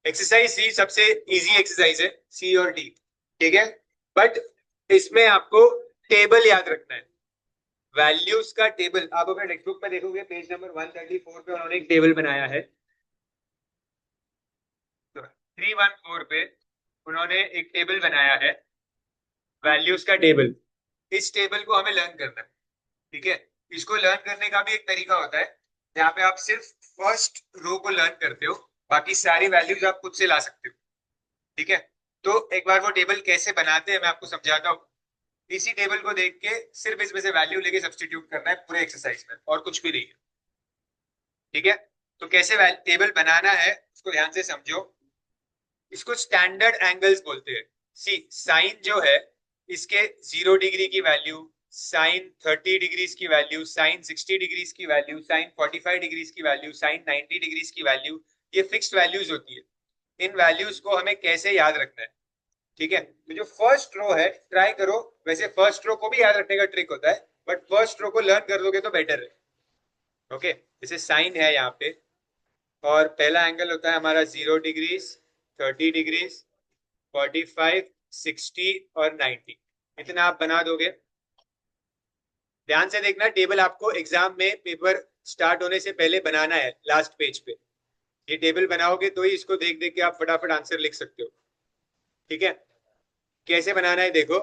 Exercise सी सबसे easy exercise है, सी और डी। ठीक है, बट इसमें आपको टेबल याद रखना है, वैल्यूज का टेबल। आप अपने टेक्स्ट बुक में देखोगे पेज नंबर 134 पे उन्होंने एक टेबल बनाया है, 314 पे उन्होंने एक टेबल बनाया है, वैल्यूज का टेबल। इस टेबल को हमें लर्न करना है। ठीक है, इसको लर्न करने का भी एक तरीका होता है, जहाँ पे आप सिर्फ फर्स्ट रो को लर्न करते हो, बाकी सारी वैल्यूज आप खुद से ला सकते हो। ठीक है, तो एक बार वो टेबल कैसे बनाते हैं मैं आपको समझाता हूँ। इसी टेबल को देख के सिर्फ इसमें से वैल्यू लेके सब्सटीट्यूट करना है पूरे एक्सरसाइज में, और कुछ भी नहीं है। ठीक है, तो कैसे टेबल बनाना है उसको ध्यान से समझो। इसको स्टैंडर्ड एंगल्स बोलते हैं। सी साइन जो है, इसके 0 डिग्री की वैल्यू, साइन 30 डिग्रीज की वैल्यू, साइन 60 डिग्रीज की वैल्यू, साइन 45 डिग्रीज की वैल्यू, साइन 90 डिग्रीज की वैल्यू, ये फिक्स्ड वैल्यूज होती है। इन वैल्यूज को हमें कैसे याद रखना है? ठीक है, तो जो फर्स्ट रो है, ट्राई करो। वैसे फर्स्ट रो को भी याद रखने का ट्रिक होता है, बट फर्स्ट रो को लर्न कर दोगे तो बेटर है। ओके, जैसे साइन है यहाँ पे, और पहला एंगल होता है हमारा 0 डिग्रीज, 30 डिग्रीज, 45, 60 और 90। इतना आप बना दोगे। ध्यान से देखना, टेबल आपको एग्जाम में पेपर स्टार्ट होने से पहले बनाना है, लास्ट पेज पे। ये टेबल बनाओगे तो ही इसको देख देख के आप फटाफट आंसर लिख सकते हो। ठीक है, कैसे बनाना है देखो,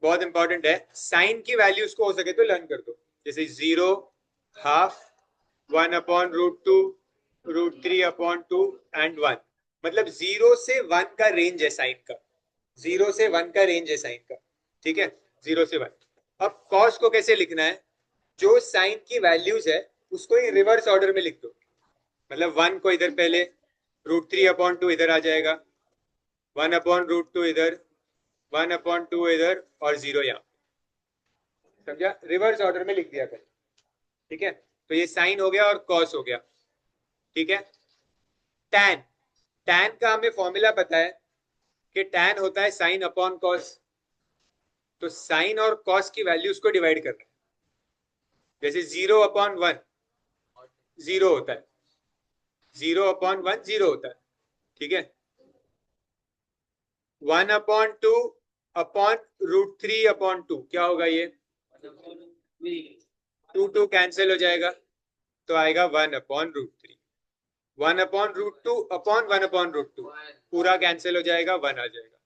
बहुत इंपॉर्टेंट है। साइन की वैल्यूज को हो सके तो लर्न कर दो, जैसे 0, हाफ, 1/√2, √3/2 एंड 1। मतलब 0 से 1 का रेंज है साइन का, 0 से 1 का रेंज है साइन का। ठीक है, 0 से 1। अब कॉस को कैसे लिखना है? जो साइन की वैल्यूज है उसको ही रिवर्स ऑर्डर में लिख दो। मतलब 1 को इधर पहले, √3/2 इधर आ जाएगा, 1/√2 इधर, 1/2 इधर, और 0 यहाँ। समझा? रिवर्स ऑर्डर में लिख दिया करें। ठीक है, तो ये साइन हो गया और कॉस हो गया। ठीक है, टैन, टैन का हमें फॉर्मूला पता है कि टैन होता है साइन अपॉन कॉस। तो साइन और कॉस की वैल्यूज को डिवाइड करना है। जैसे 0/1 0 होता है, 0/1 0 होता है। ठीक है, 1/2 अपॉन √3/2 क्या होगा ये? 2 कैंसिल हो जाएगा, तो आएगा 1/√3। 1/√2 अपॉन 1/√2 पूरा कैंसिल हो जाएगा, 1 आ जाएगा।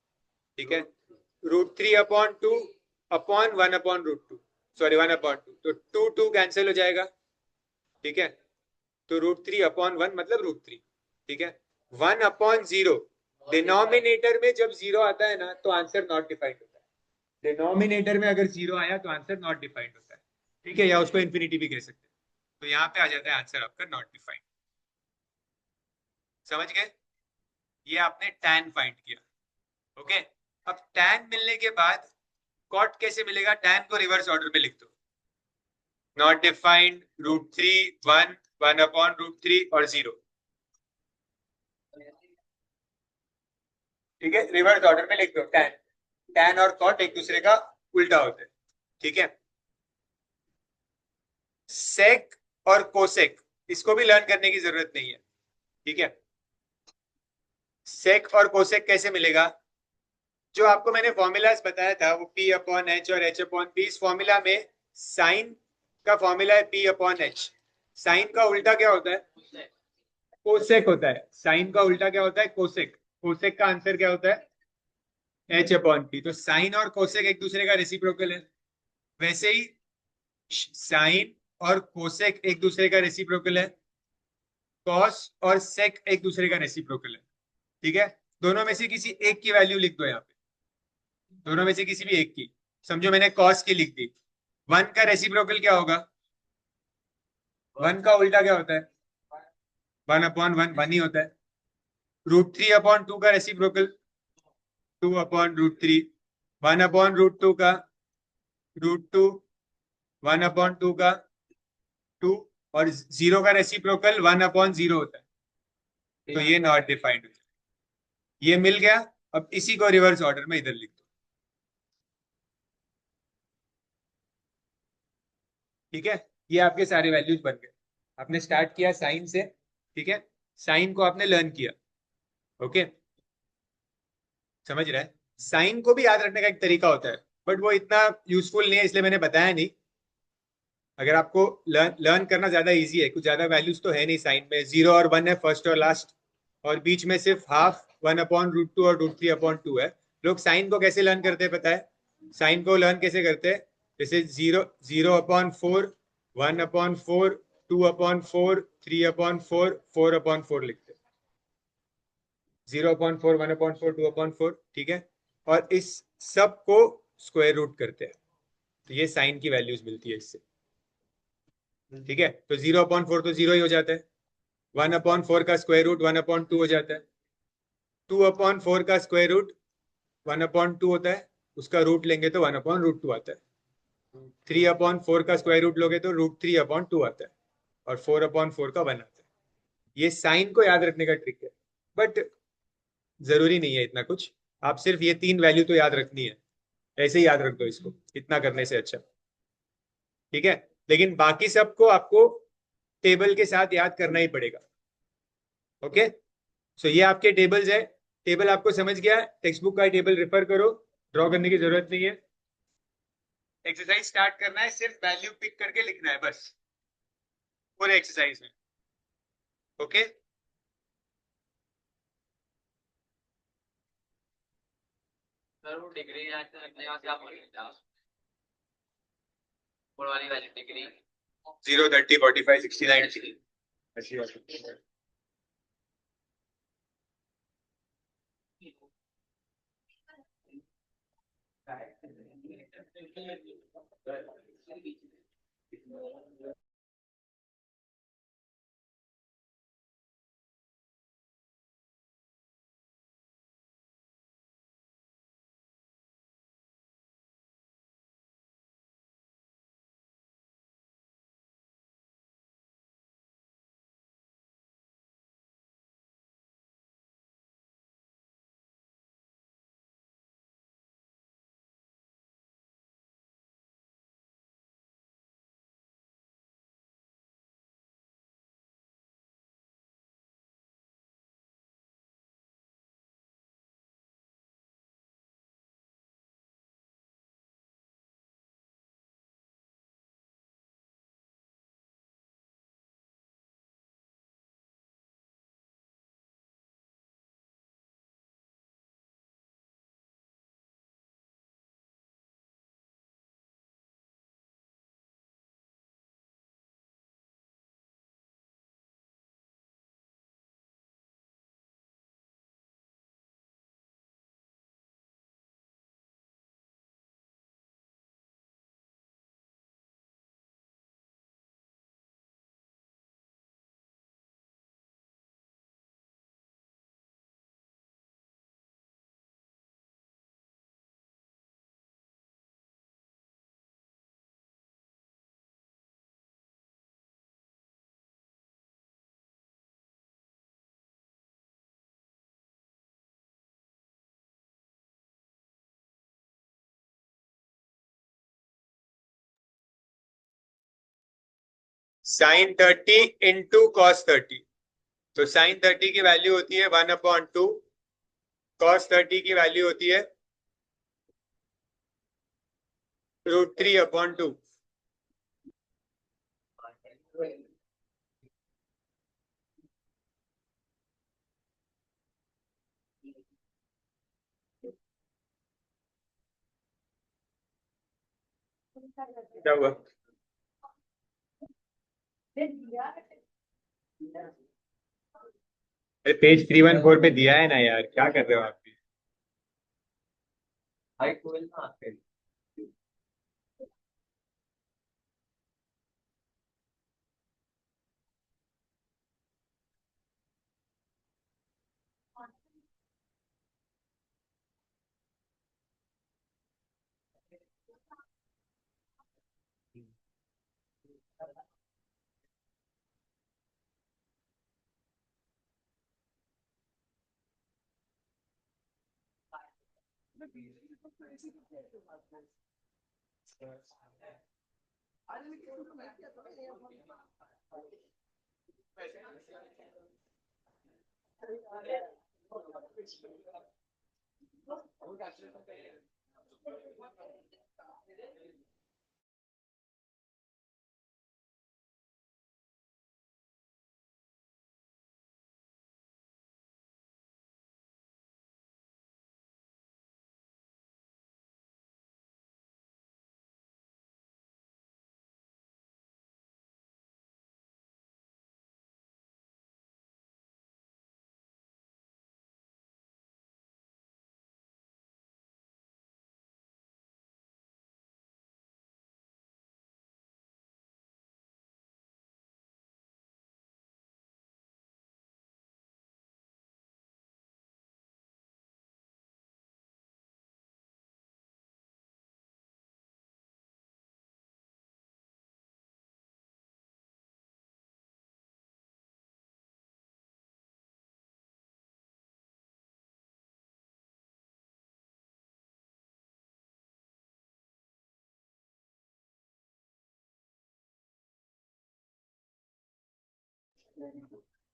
ठीक है, √3/2 अपॉन 1/√2, सॉरी 1/2, तो 2 कैंसिल हो जाएगा। ठीक है, तो √3/1 मतलब √3। ठीक है, 1/0, डिनोमिनेटर में जब 0 आता है ना तो आंसर नॉट डिफाइंड होता है। डिनोमिनेटर में अगर 0 आया तो आंसर नॉट डिफाइंड होता है। ठीक है, या उसको इन्फिनिटी भी कह सकते हैं। तो यहाँ पे आ जाता है आंसर आपका नॉट डिफाइंड। समझ गए? ये आपने टैन फाइंड किया। ओके, अब टैन मिलने के बाद कॉट कैसे मिलेगा? टैन को रिवर्स ऑर्डर में लिख दो, नॉट डिफाइंड, √3, 1, 1/√3 और 0। ठीक है, रिवर्स ऑर्डर में लिख दो टैन। टैन और कॉट एक दूसरे का उल्टा होता है। ठीक है, सेक और कोसेक, इसको भी लर्न करने की जरूरत नहीं है। ठीक है, सेक और कोसेक कैसे मिलेगा? जो आपको मैंने फॉर्मूलाज बताया था वो P/H और H/P। इस फॉर्मूला में साइन का फॉर्मूला है P/H। साइन का उल्टा क्या होता है? कोसेक होता है। साइन का उल्टा क्या होता है? कोसेक। कोसेक का आंसर क्या होता है? H/P। तो साइन और कोसेक एक दूसरे का रेसिप्रोकल है। वैसे ही साइन और कोसेक एक दूसरे का रेसिप्रोकल है, कॉस और सेक एक दूसरे का रेसिप्रोकल है। ठीक है, दोनों में से किसी एक की वैल्यू लिख दो यहाँ पे, दोनों में से किसी भी एक की। समझो मैंने कॉस की लिख दी। 1 का रेसिप्रोकल क्या होगा? 1 का उल्टा क्या होता है? 1/1 1 ही होता है। √3/2 का रेसिप्रोकल 2/√3। 1/√2 का √2, 1/2 का 2, और 0 का रेसिप्रोकल 1/0 होता है। तो ये नॉट डिफाइंड हो जाए। ये मिल गया। अब इसी को रिवर्स ऑर्डर में इधर लिख दो। ठीक है, ये आपके सारे वैल्यूज बन गए। आपने स्टार्ट किया साइन से। ठीक है, साइन को आपने लर्न किया। ओके, समझ रहा है? साइन को भी याद रखने का एक तरीका होता है, बट वो इतना यूजफुल नहीं है, इसलिए मैंने बताया नहीं। अगर आपको लर्न करना ज्यादा इजी है, कुछ ज्यादा वैल्यूज तो है नहीं साइन में, 0 और 1 है फर्स्ट और लास्ट, और बीच में सिर्फ हाफ 1/√2 और √3/2 है। लोग साइन को कैसे लर्न करते हैं पता है? साइन को लर्न कैसे करते हैं? जैसे 0/4, 1/4, 2/4, 3/4, 4/4 लिखते हैं। 0/4, 1/4, 2/4, ठीक है। और इस सब को स्क्वायर रूट करते हैं, तो ये साइन की वैल्यूज मिलती है इससे। ठीक है, तो 0/4 तो 0 ही हो जाता है। 1/4 का स्क्वायर रूट 1/2 हो जाता है। 2/4 का स्क्वायर रूट 1/2 होता है, उसका रूट लेंगे तो 1/√2 आता है। 3/4 का स्क्वायर रूट लोगे तो √3/2 आता है, और 4/4 का 1 आता है। ये साइन को याद रखने का ट्रिक है, बट जरूरी नहीं है इतना कुछ। आप सिर्फ ये 3 वैल्यू तो याद रखनी है, ऐसे ही याद रख दो इसको, इतना करने से अच्छा। ठीक है, लेकिन बाकी सबको आपको टेबल के साथ याद करना ही पड़ेगा। ओके, सो ये आपके टेबल्स है। टेबल आपको समझ गया? टेक्स्ट बुक का टेबल रेफर करो, ड्रॉ करने की जरूरत नहीं है। एक्सरसाइज स्टार्ट करना है, सिर्फ वैल्यू पिक करके लिखना है बस, पूरे एक्सरसाइज में। ओके, सर वो डिग्री यहाँ से आप वाली वाली डिग्री 0, 30, 45, 69 अच्छी बात है। sin 30 इंटू cos 30, तो sin 30 की वैल्यू होती है 1/2, cos 30 की वैल्यू होती है √3/2। क्या हुआ? अरे पेज 314 पे दिया है ना यार, क्या कर रहे हो आप भी? हाई ट्वेल्व ना आपके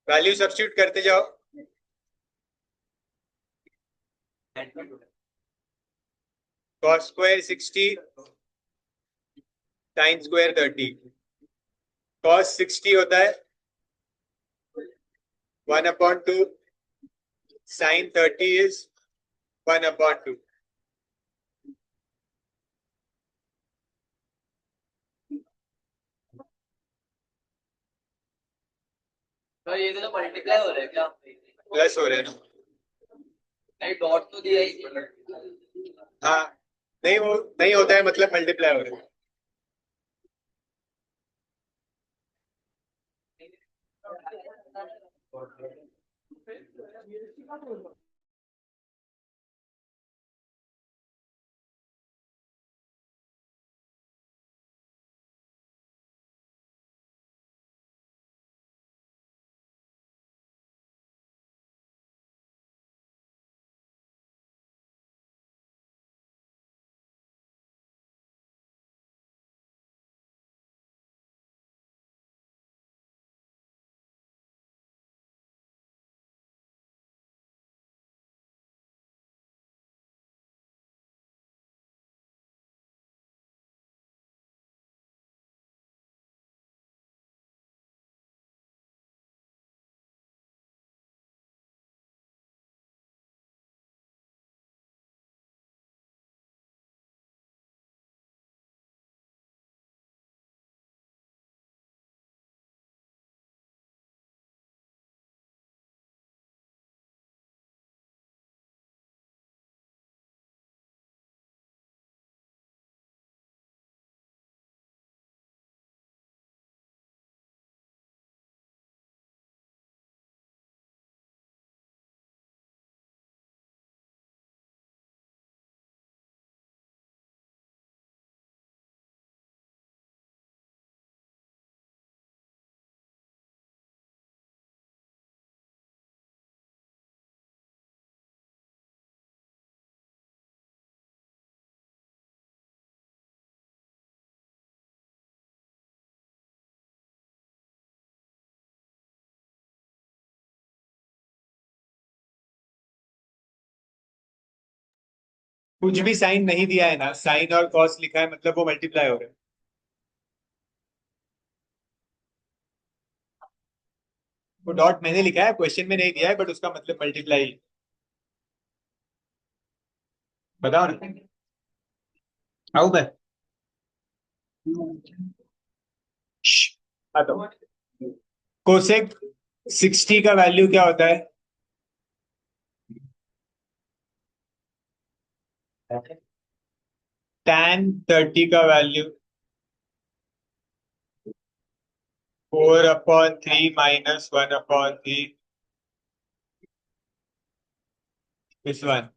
वैल्यू सब्स्टिट्यूट करते जाओ। Cos square 60, sine square 30। Cos 60 होता है 1/2, साइन 30 इज 1/2। तो ये तो मल्टीप्लाई हो रहा है क्या? प्लस हो रहे हैं। नहीं, डॉट तो दिया ही। हाँ, नहीं वो नहीं होता है, मतलब मल्टीप्लाई हो रहा है। कुछ भी साइन नहीं दिया है ना, साइन और कॉस लिखा है मतलब वो मल्टीप्लाई हो रहा है। वो डॉट मैंने लिखा है, क्वेश्चन में नहीं दिया है, बट उसका मतलब मल्टीप्लाई। बताओ ना। आऊ मैं। आता हूँ। कोसेक 60 का वैल्यू क्या होता है? tan 30 का वैल्यू 4/3 माइनस 1/3 दिस वन।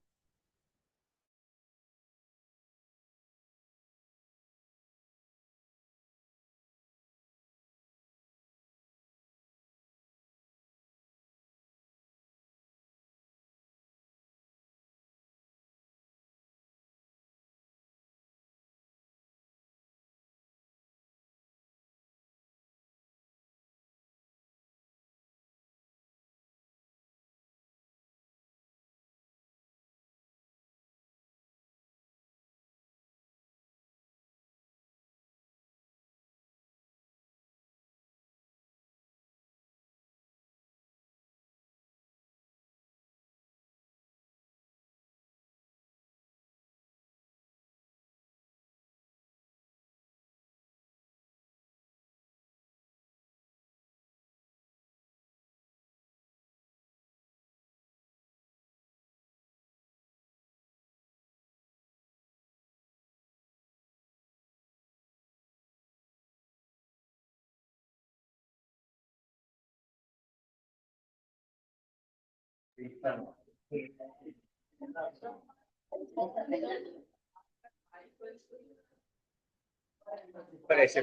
पर ऐसे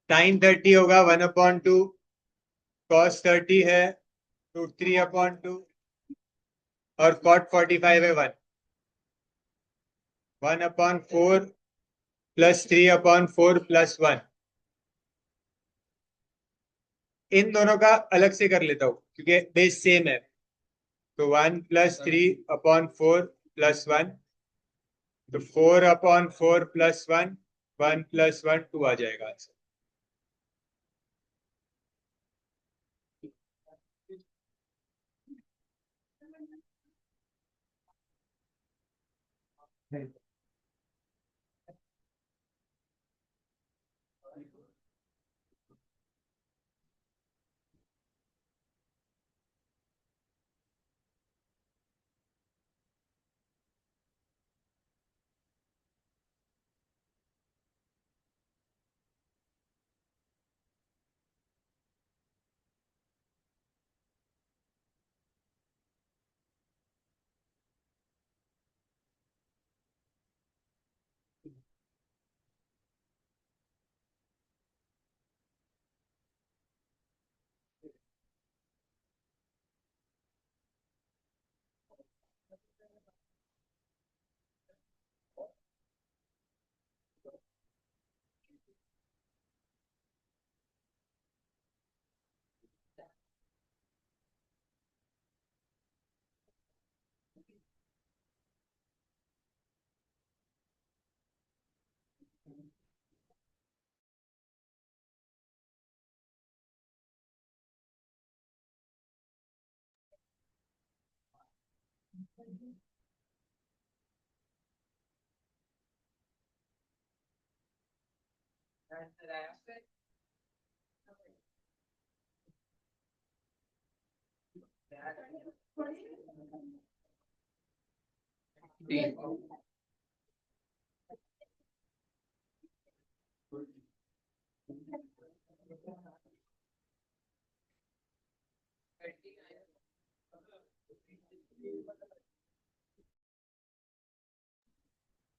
930 होगा 1/2, cos 30 है √3/2 और cot 45 है 1/4 +3/4 +1। इन दोनों का अलग से कर लेता हूँ क्योंकि बेस सेम है। तो 1 + 3/4 +1, तो 4/4 +1, 1 + 1 2 आ जाएगा आंसर।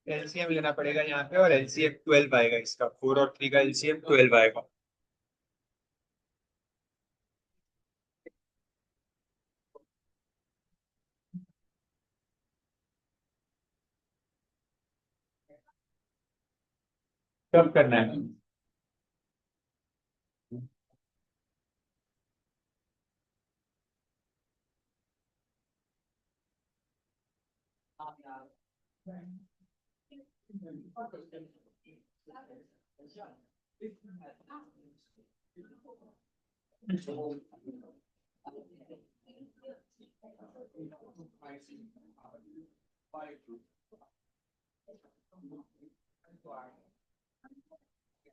एलसीएम लेना पड़ेगा यहाँ पे और एलसीएम 12 आएगा, इसका 4 और 3 का एलसीएम 12 आएगा। कब करना है?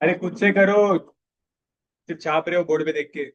अरे खुद से करो, सिर्फ छाप रहे हो बोर्ड पे देख के।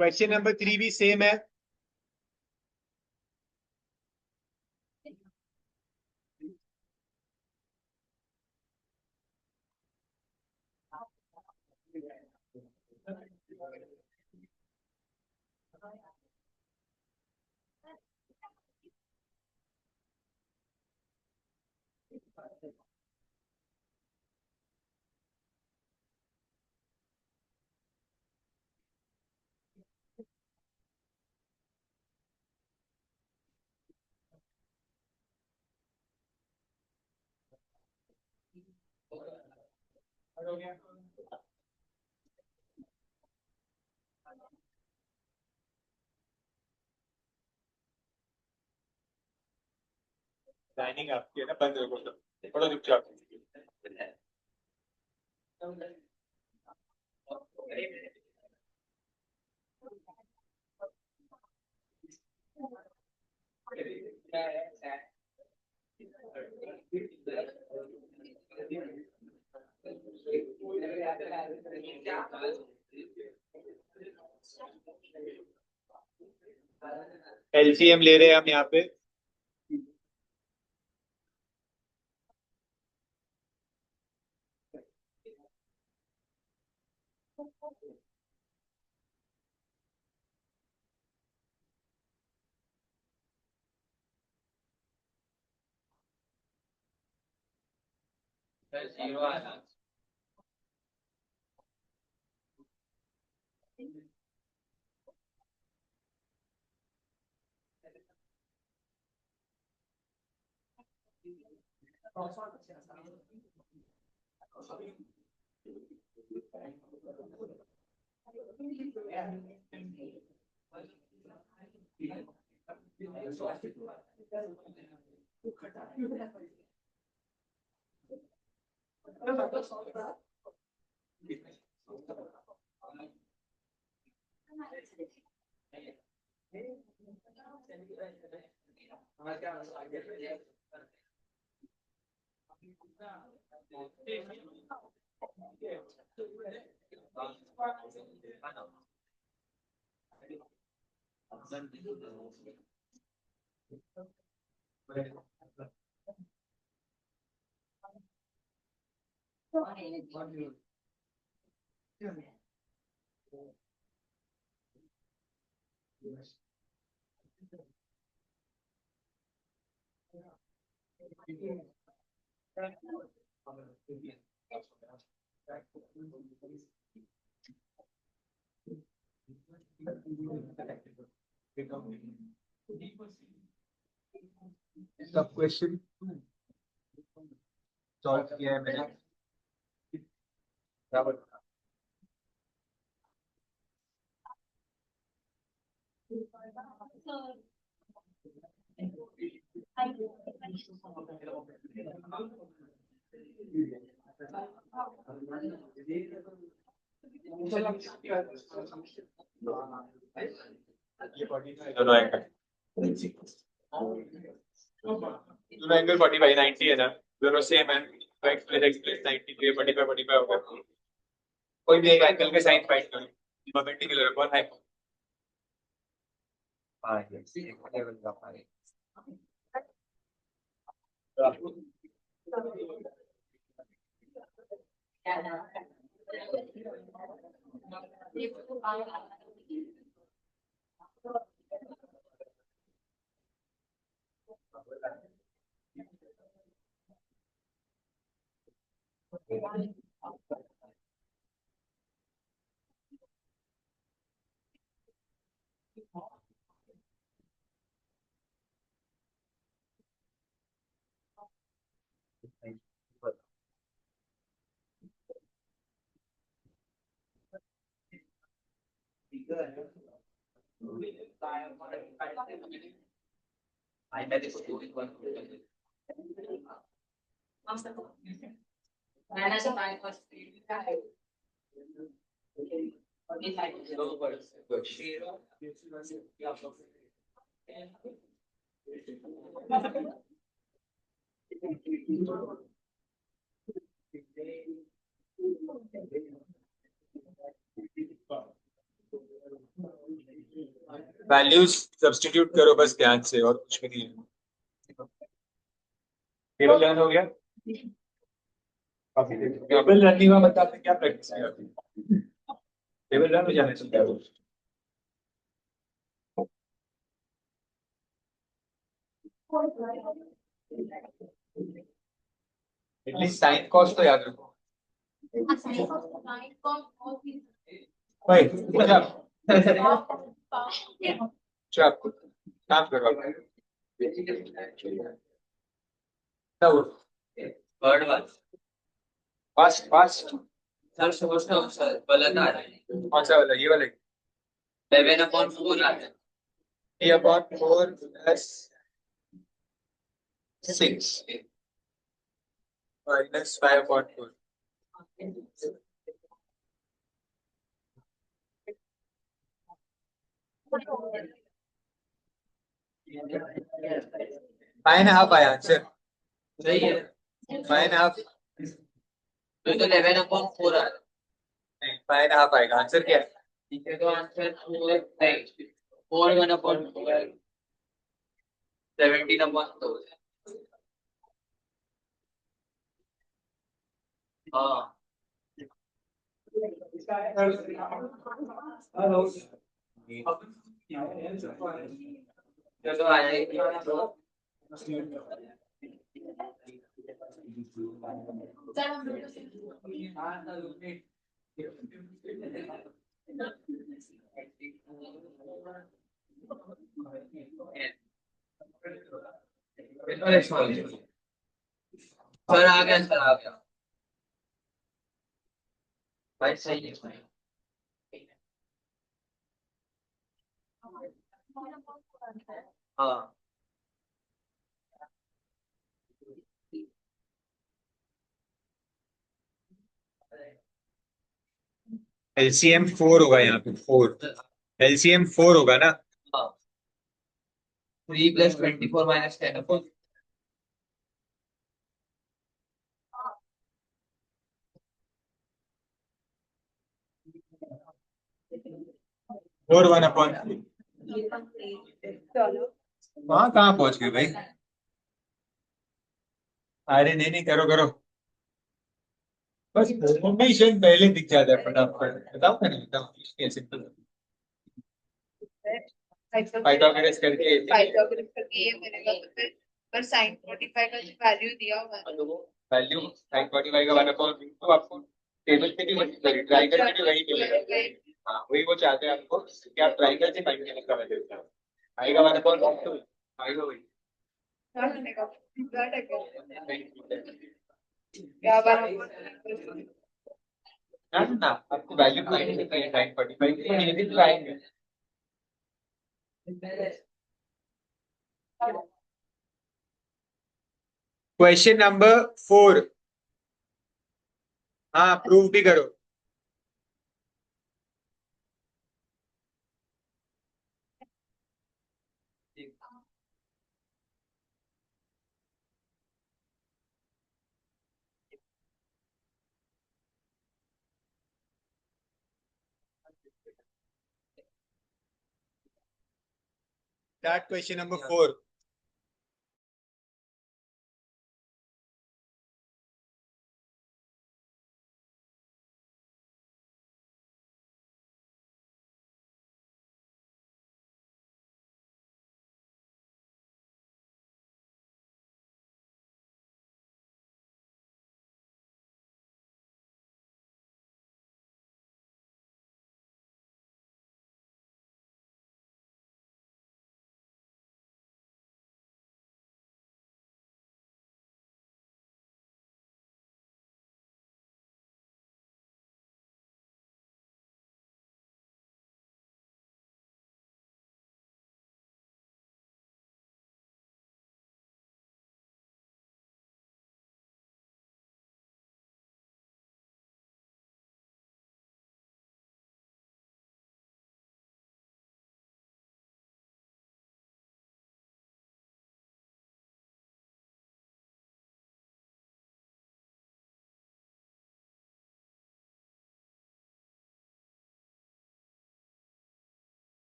क्वेश्चन नंबर 3 भी सेम है। लाइनिंग आपकी है ना, बंद रखो तो थोड़ा चुपचाप। एलसीएम ले रहे हैं हम यहाँ पे। सर जीरो आया। सब क्वेश्चन सॉल्व किया है मैंने। बराबर। दोनों एंगल 45 90 है ना, दोनों सेम है। तो x प्लस 90 तो ये 45 45 हो गया। कोई भी एक एंगल के साइन फाइंड करो, परपेंडिकुलर कौन है। हाँ ये लेवल का पाए। वैल्यूज सब्स्टिट्यूट करो बस ध्यान से, और कुछ भी नहीं है। टेबल लर्न हो गया। टेबल रनिंग में बता आपने क्या प्रैक्टिस किया। टेबल लर्न हो जाने से क्या हो। एटलीस्ट साइन कॉस तो याद रखो भाई। अच्छा आपको काम करो third one fast fast. Sir समझता हूँ सर, गलत आ रहा है। कौन सा वाला, ये वाला 11/4 आता है। A upon 4 plus 6 minus 5/4. Five and half आया आंसर। सही है। 5.5 तो 11/4 आ रहा है। नहीं, 5.5 आएगा। आंसर क्या है? ठीक है, तो आंसर 4/4 17/4। हाँ, चलो आ जाएगी। सर आ गया, सर आ गया। भाई सही है। हाँ, एलसीएम 4 होगा यहाँ पे। 4 एलसीएम 4 होगा ना। हाँ। 3 + 24 - 10/4। 4/1/3। वहां कहाँ पहुंच गए भाई? अरे नहीं नहीं, करो करो। बस फॉर्मेशन पहले दिख जाता है फटाफट। बताओ ना, नहीं बताओ कैसे। पाइथागोरस करके पाइथागोरस करके ये बनेगा, तो फिर पर sin 45 का जो वैल्यू दिया हुआ है वैल्यू sin 45 का 1/√2 तो आपको टेबल पे भी वही करिए, ट्राइंगल में भी वही मिलेगा। हाँ, वही वो चाहते हैं आपको कि आप ट्राइंगल से फाइंड करने का वैल्यू आएगा 1/√2 आएगा वही। क्या बनेगा? क्या टेक्निक क्या बनेगा? ना ना, आपको वैल्यू फाइंड करनी है sin 45 की, ये भी ट्राइंगल। Question number 4। हाँ, प्रूव भी करो। Start question number 4।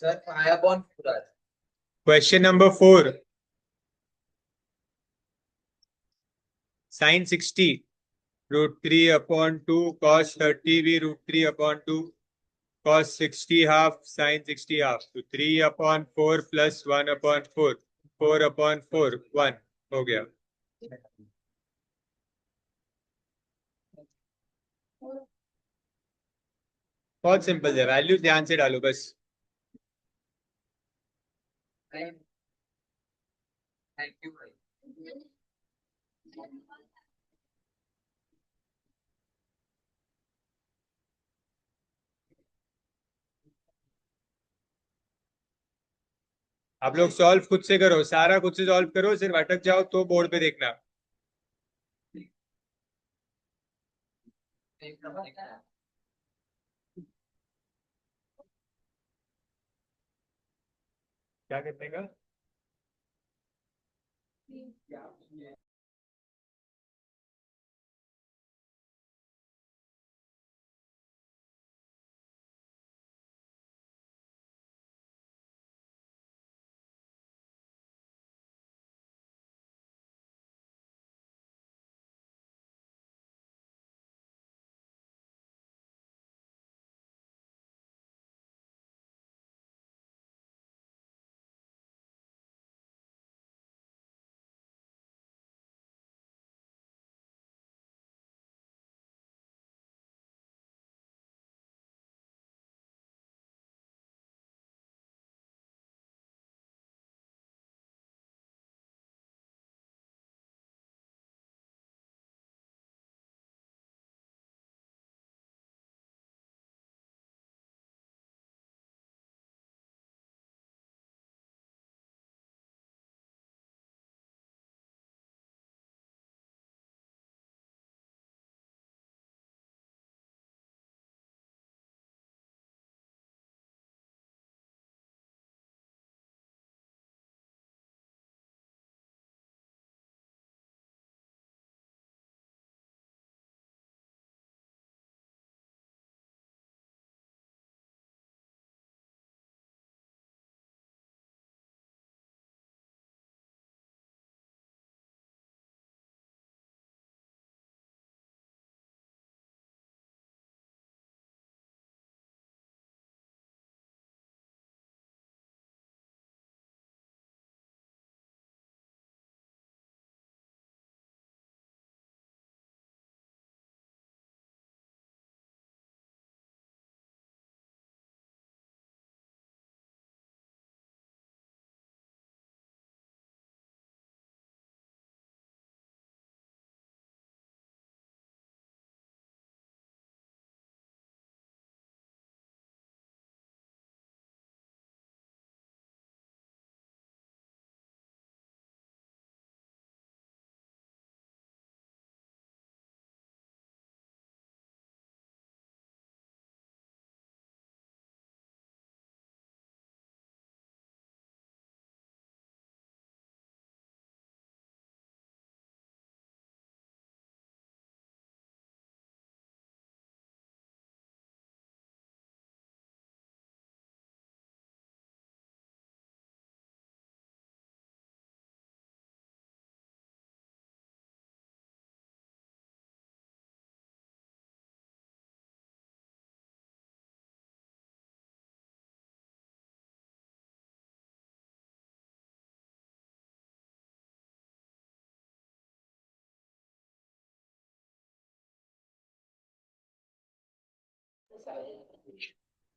सर 5/4 आ रहा है। Question number 4। sin 60 √3/2 cos 30 भी √3/2 cos 60 half sin 60 half, तो 3/4 plus 1/4 4/4 1 हो गया। बहुत सिंपल है, वैल्यू ध्यान से डालो बस। थैंक यू भाई। आप लोग सॉल्व खुद से करो, सारा खुद से सॉल्व करो, सिर्फ अटक जाओ तो बोर्ड पे देखना। क्या करने का?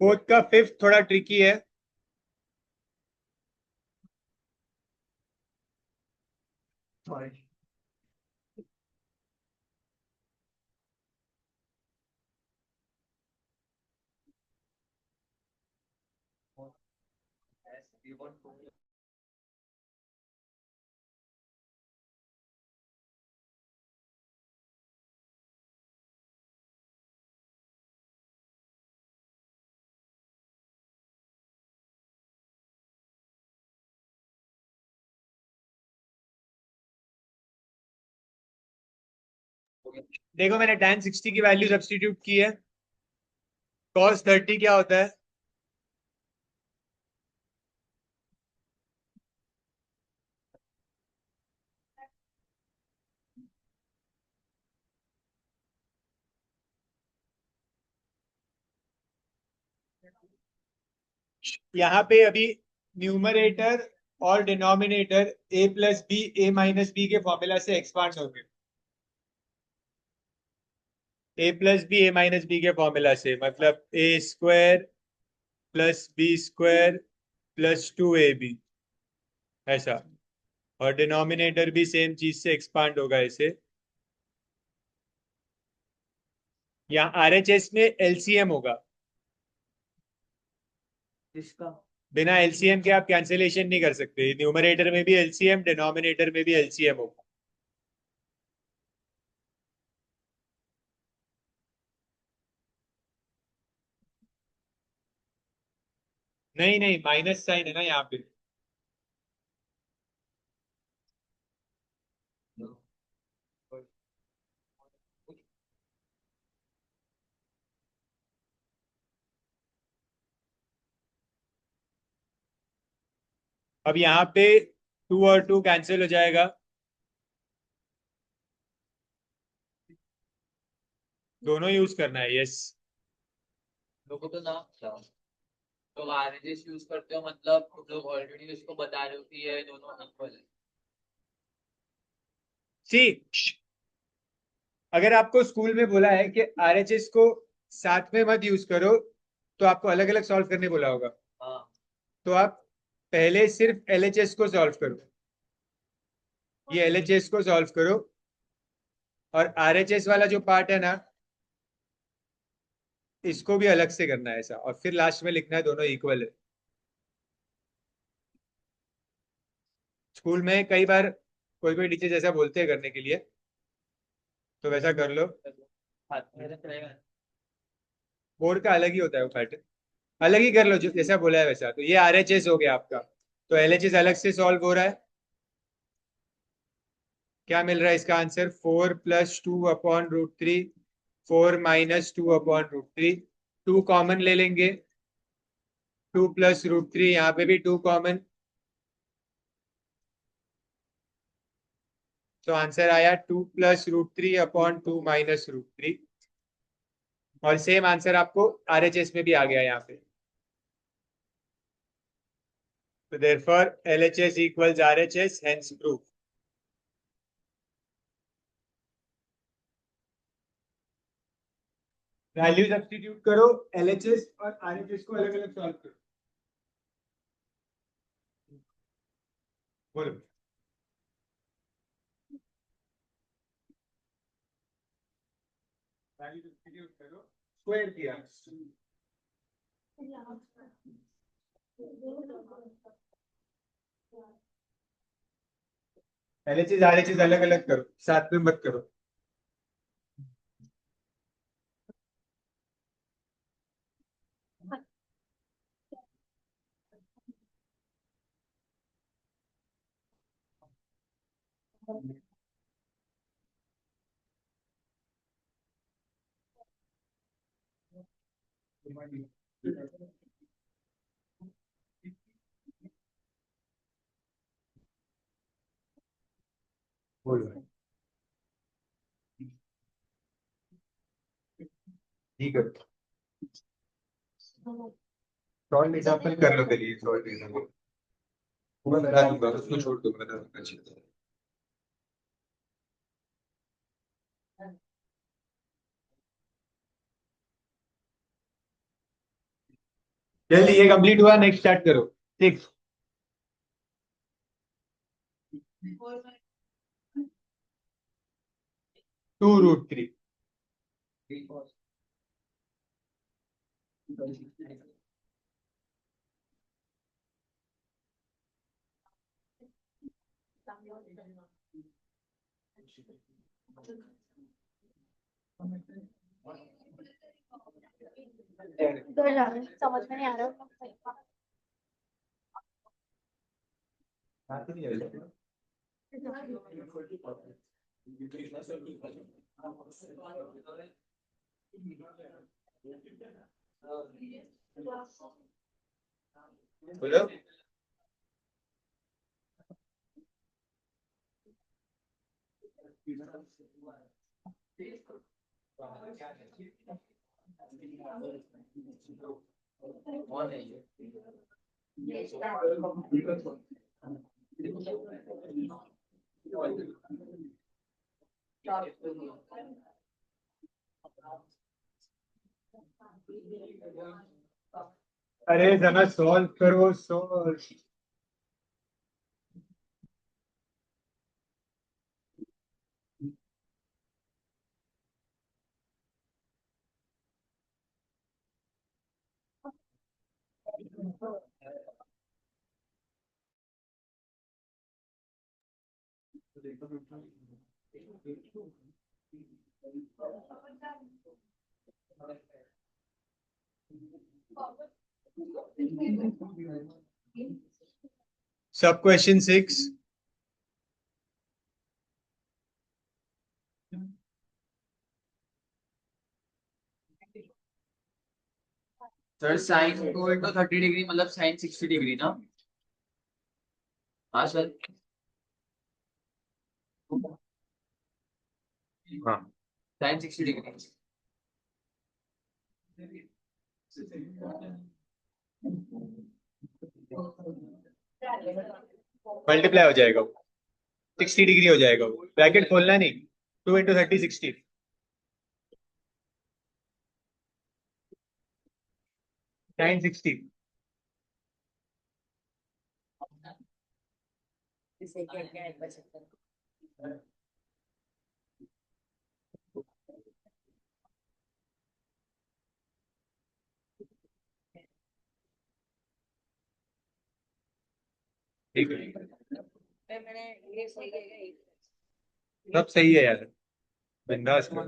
फोर्थ का फिफ्थ थोड़ा ट्रिकी है। देखो मैंने tan 60 की वैल्यू सब्स्टिट्यूट की है। cos 30 क्या होता है? यहाँ पे अभी न्यूमरेटर और denominator a plus b a minus b के फॉर्मूला से एक्सपांड होंगे। a plus b a minus b के फॉर्मूला से, मतलब a square plus b square plus 2ab, ऐसा। और डिनोमिनेटर भी सेम चीज से एक्सपांड होगा ऐसे। यहाँ RHS में LCM होगा। किसका? बिना एलसीएम के आप कैंसिलेशन नहीं कर सकते, न्यूमरेटर में भी एलसीएम, डिनोमिनेटर में भी एलसीएम होगा। नहीं नहीं, माइनस साइन है ना यहाँ पे। अब यहाँ पे 2 और 2 कैंसिल हो जाएगा, दोनों यूज करना है, यस। लोगों तो ना तो आरएचएस यूज करते हो, मतलब तुम लोग ऑलरेडी उसको बता रहे हो कि ये दोनों इक्वल है। सी, अगर आपको स्कूल में बोला है कि आरएचएस को साथ में मत यूज करो, तो आपको अलग अलग सॉल्व करने बोला होगा। हाँ। तो आप पहले सिर्फ एलएचएस को सॉल्व करो, ये एलएचएस को सॉल्व करो, और आरएचएस वाला जो पार्ट है ना, इसको भी अलग से करना है ऐसा, और फिर लास्ट में लिखना है दोनों इक्वल है। स्कूल में कई बार कोई कोई टीचर जैसा बोलते हैं करने के लिए, तो वैसा कर लो। हाथ में रहेगा। बोर्ड का अलग ही होता है वो पैटर्न, अलग ही कर लो, जो जैसा बोला है वैसा। तो ये आरएचएस हो गया आपका, तो एलएचएस अलग से सॉल्व हो रहा है। क्या मिल रहा है इसका आंसर? 4 + 2/√3, 4 - 2/√3। 2 कॉमन ले लेंगे, 2 + √3, यहाँ पे भी 2 कॉमन, तो आंसर आया 2 + √3/2 - √3। और सेम आंसर आपको आरएचएस में भी आ गया यहाँ पे। तो therefore LHS equals RHS, hence proof. Value substitute करो, LHS और RHS को अलग अलग सॉल्व करो। बोलो। वैल्यू सब्स्टिट्यूट करो, स्क्वायर किया, LHS RHS अलग अलग करो, साथ में मत करो। बोलो, ठीक है। सॉल्व एग्जांपल कर लो पहले, सॉल्व एग्जांपल मैं बता दूंगा, उसको छोड़ दो, बता दूंगा। जल्दी, ये कंप्लीट हुआ, नेक्स्ट स्टार्ट करो। 6। 2√3। उधर जा रहे हैं, समझ में नहीं आ रहा। बोलो। कौन है ये? अरे जरा सॉल्व करो, सॉल्व। सब question 6। Sir sine 2 into 30 degree मतलब साइन 60 डिग्री ना? हाँ सर। हाँ, साइन 60 डिग्री। मल्टीप्लाई हो जाएगा वो, 60 डिग्री हो जाएगा वो, ब्रैकेट खोलना नहीं। 2 into 30 60। साइन 60। इसे क्या क्या है बचत ठीक है, मैंने ये सही है सब सही है यार, बिंदास करो।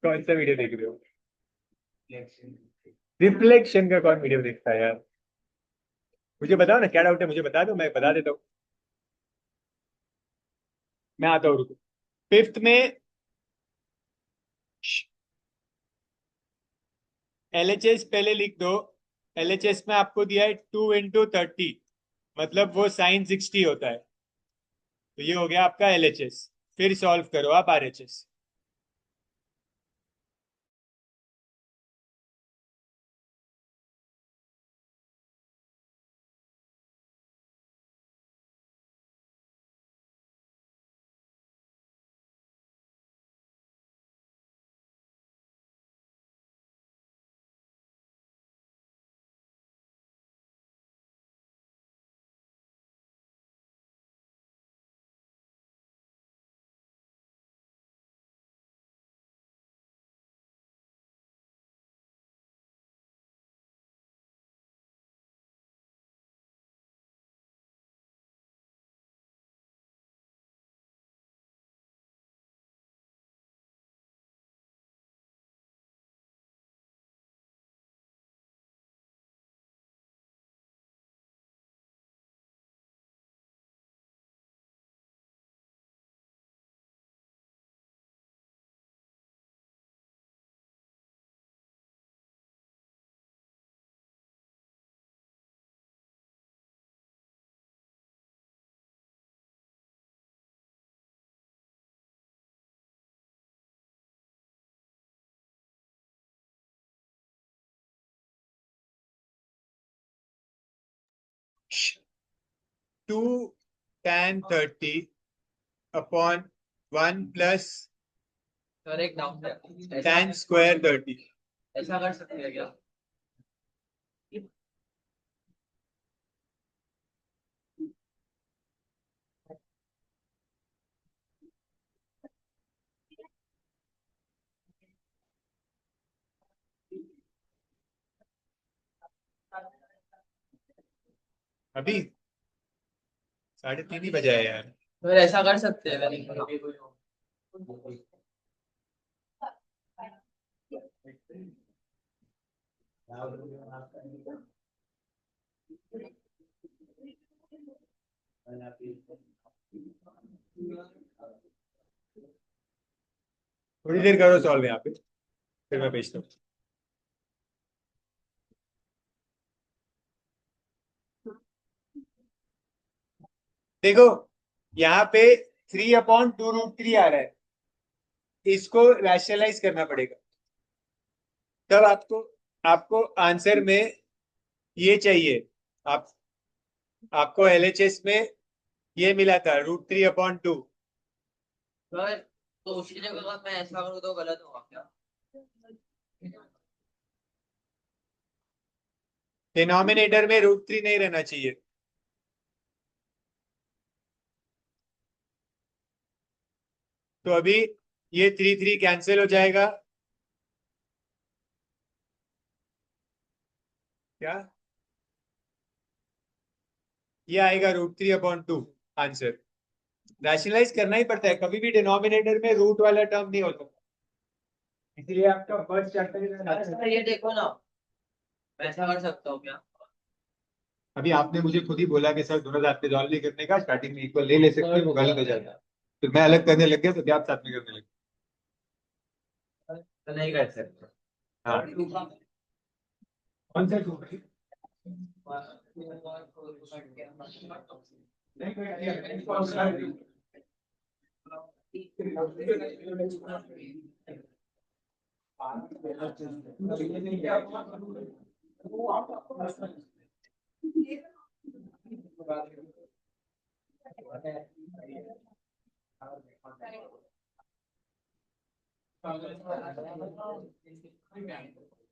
कौन सा वीडियो देख रहे हो? रिफ्लेक्शन का कौन वीडियो देखता है यार? मुझे बताओ ना क्या डाउट है, मुझे बता दो, मैं बता देता हूँ। मैं आता हूँ, रुको। फिफ्थ में एलएचएस पहले लिख दो। एलएचएस में आपको दिया है 2 into 30, मतलब वो साइन 60 होता है। तो ये हो गया आपका एलएचएस। फिर सॉल्व करो आप RHS. Two tan 30 upon 1 + sir एक डाउट है, tan स्क्वायर 30। ऐसा कर सकते हैं क्या? अभी 3:30 ही बजा है यार। सर ऐसा कर सकते हैं अगर कभी कोई हो। थोड़ी देर करो सॉल्व यहाँ पे, फिर मैं भेजता हूँ। देखो, यहाँ पे 3/2√3 आ रहा है, इसको रैशनलाइज करना पड़ेगा। तब आपको आपको आंसर में ये चाहिए। आप आपको एलएचएस में ये मिला था √3/2। सर तो उसकी जगह अगर मैं ऐसा करूँ तो गलत होगा क्या? डिनोमिनेटर में √3 नहीं रहना चाहिए। तो अभी ये 3 कैंसिल हो जाएगा। क्या ये आएगा √3/2 आंसर। रैशनलाइज करना ही पड़ता है, कभी भी डिनोमिनेटर में रूट वाला टर्म नहीं होता, इसलिए आपका फर्स्ट चैप्टर। ये देखो ना, मैं ऐसा कर सकता हूँ क्या? अभी आपने मुझे खुद ही बोला कि सर दोनों साथ में सॉल्व नहीं करने का, स्टार्टिंग में इक्वल ले सकते हैं, वो गलत हो जाएगा। फिर मैं अलग करने लग गया तो क्या आप साथ में करने लगे। तो नहीं कर सकते। हाँ कौन सा टू?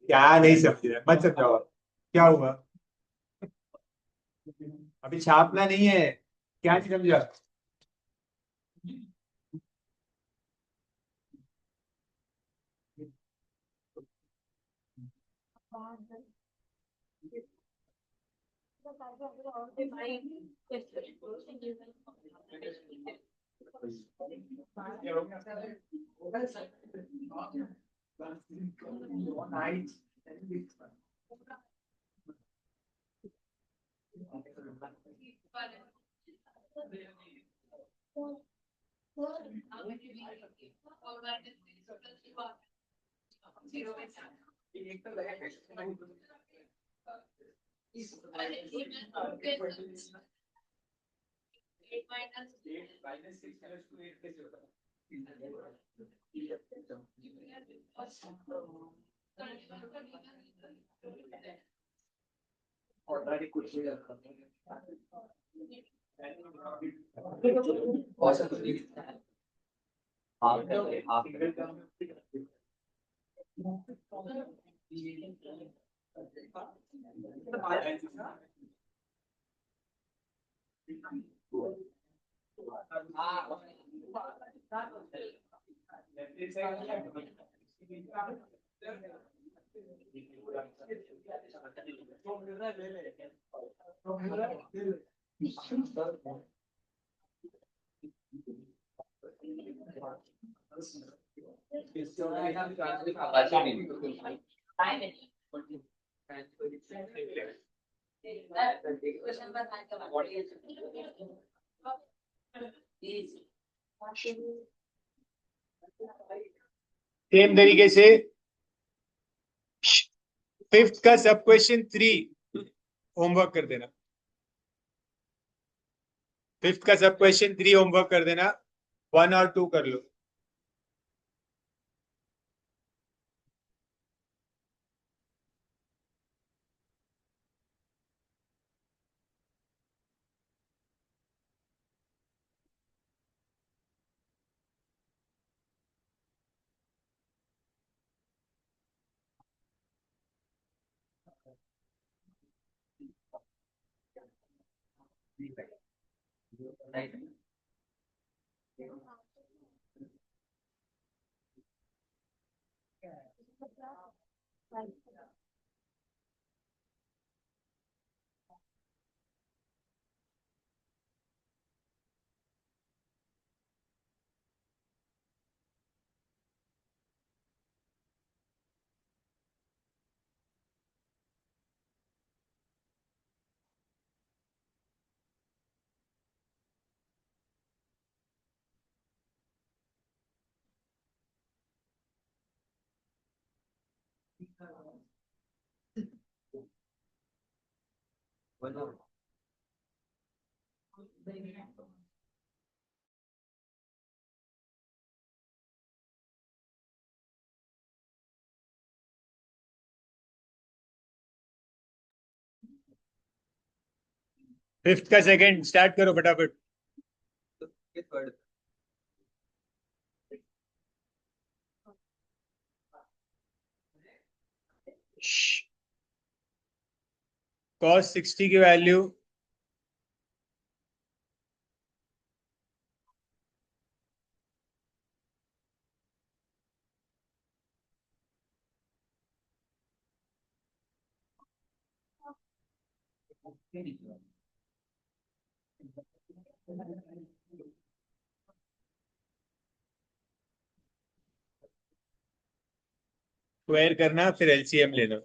क्या नहीं समझे, मत समझाओ आप। क्या हुआ? अभी छापना नहीं है, क्या नहीं समझा? सेम तरीके से फिफ्थ का सब क्वेश्चन 3 होमवर्क कर देना। फिफ्थ का सब क्वेश्चन 3 होमवर्क कर देना, 1 और 2 कर लो। फिफ्थ का सेकंड स्टार्ट करो फटाफट। cos 60 की वैल्यू स्क्वायर करना फिर एलसीएम लेना।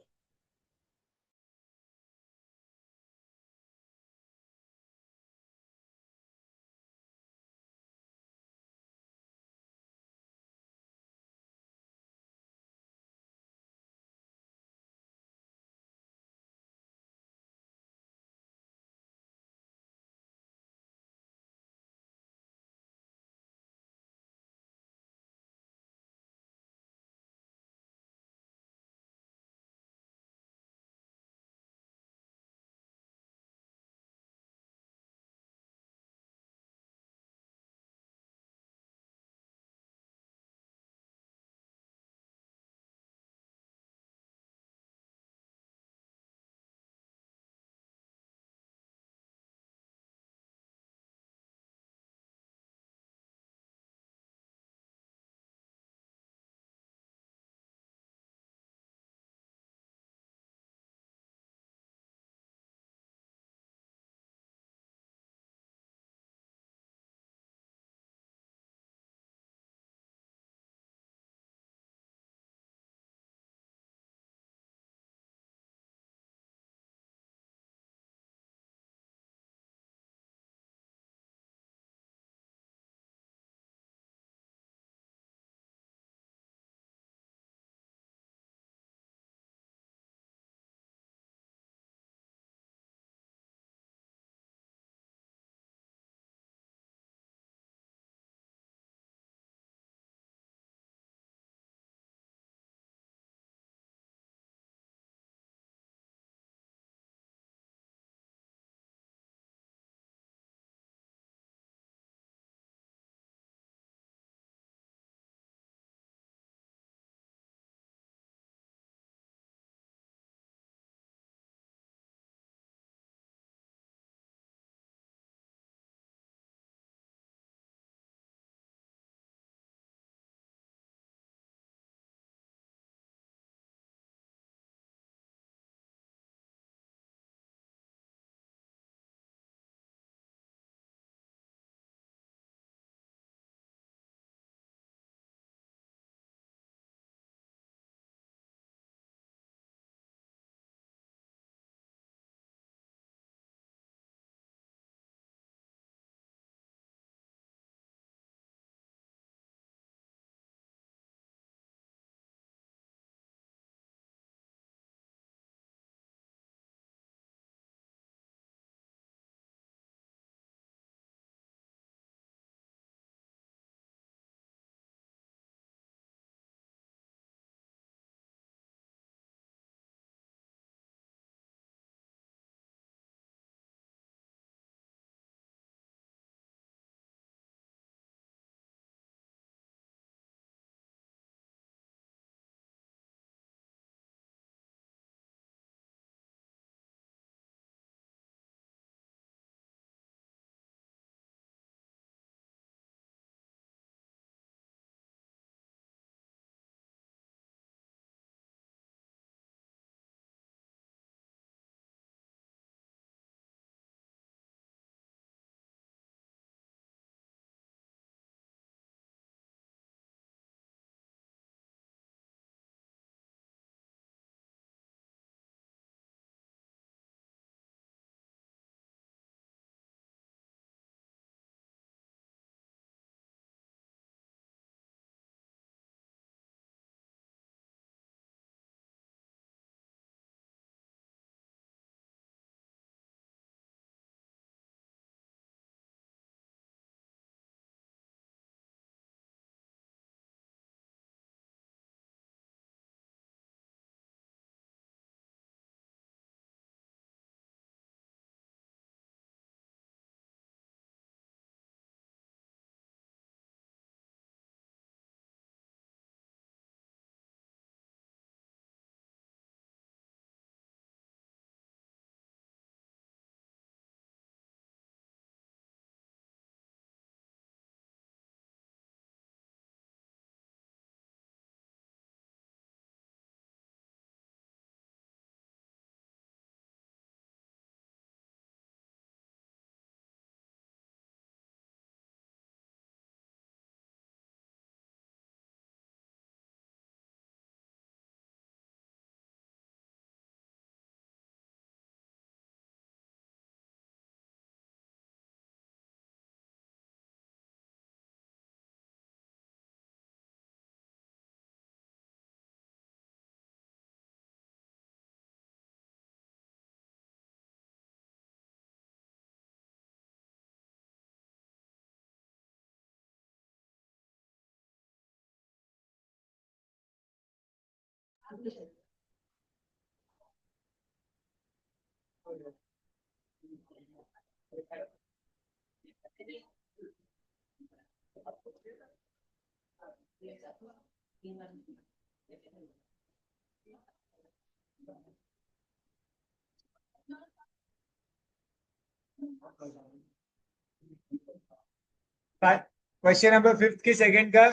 क्वेश्चन नंबर 5 के सेकंड का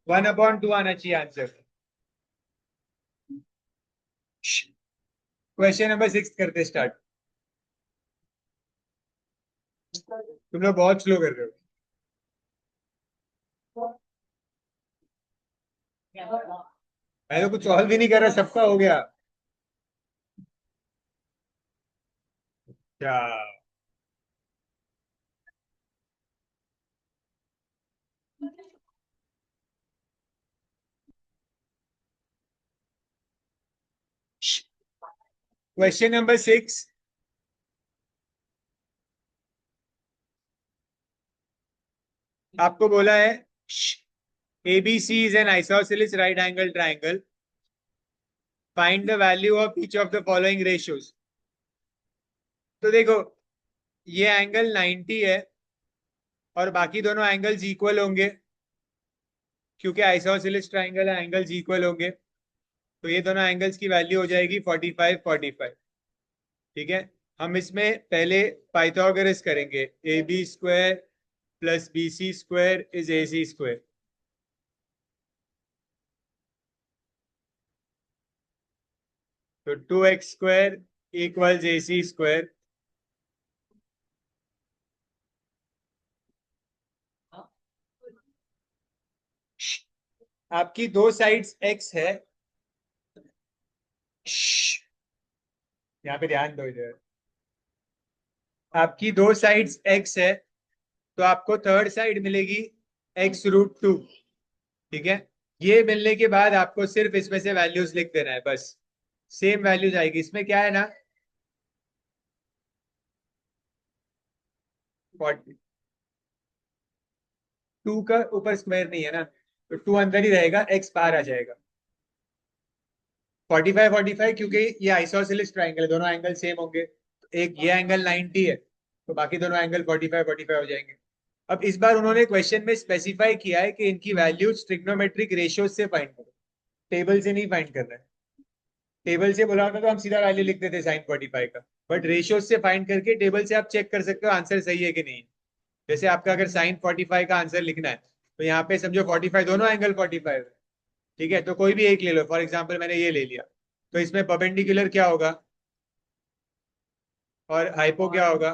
1/2 आना चाहिए आंसर। क्वेश्चन नंबर 6 करते स्टार्ट। तुम लोग बहुत स्लो कर रहे हो। मैं तो कुछ सॉल्व भी नहीं कर रहा, सबका हो गया क्या? क्वेश्चन नंबर 6, आपको बोला है ABC is an isosceles right angle triangle. Find the value of each of the following ratios. तो देखो, ये एंगल 90 है और बाकी दोनों एंगल्स इक्वल होंगे, क्योंकि आइसोसेलेस ट्राइंगल है, एंगल्स इक्वल होंगे। तो ये दोनों एंगल्स की वैल्यू हो जाएगी 45 45। ठीक है, हम इसमें पहले पाइथागोरस करेंगे। AB² + BC² = AC²। तो 2x² = AC²। आपकी दो साइड्स x है। यहाँ पे ध्यान दो इधर। आपकी दो साइड्स x है, तो आपको थर्ड साइड मिलेगी x√2। ठीक है, ये मिलने के बाद आपको सिर्फ इसमें से वैल्यूज लिख देना है, बस सेम वैल्यूज आएगी। इसमें क्या है ना, 2 का ऊपर स्क्वायर नहीं है ना, तो 2 अंदर ही रहेगा, x बाहर आ जाएगा। 45 45, क्योंकि ये आइसोसेलेस ट्राइंगल है, दोनों एंगल सेम होंगे। तो एक ये एंगल 90 है, तो बाकी दोनों एंगल 45 45 हो जाएंगे। अब इस बार उन्होंने क्वेश्चन में स्पेसिफाई किया है कि इनकी वैल्यूज ट्रिग्नोमेट्रिक रेशियोज से फाइंड करो, टेबल से नहीं फाइंड करना है। टेबल से बोला होता तो हम सीधा वैल्यू लिख देते sin 45 का, बट रेशियोज से फाइंड करके टेबल से आप चेक कर सकते हो आंसर सही है कि नहीं। जैसे आपका अगर sin 45 का आंसर लिखना है, तो यहाँ पे समझो 45 दोनों एंगल 45 है। ठीक है, तो कोई भी एक ले लो, फॉर एग्जाम्पल मैंने ये ले लिया, तो इसमें परपेंडिकुलर क्या होगा और हाइपो क्या होगा,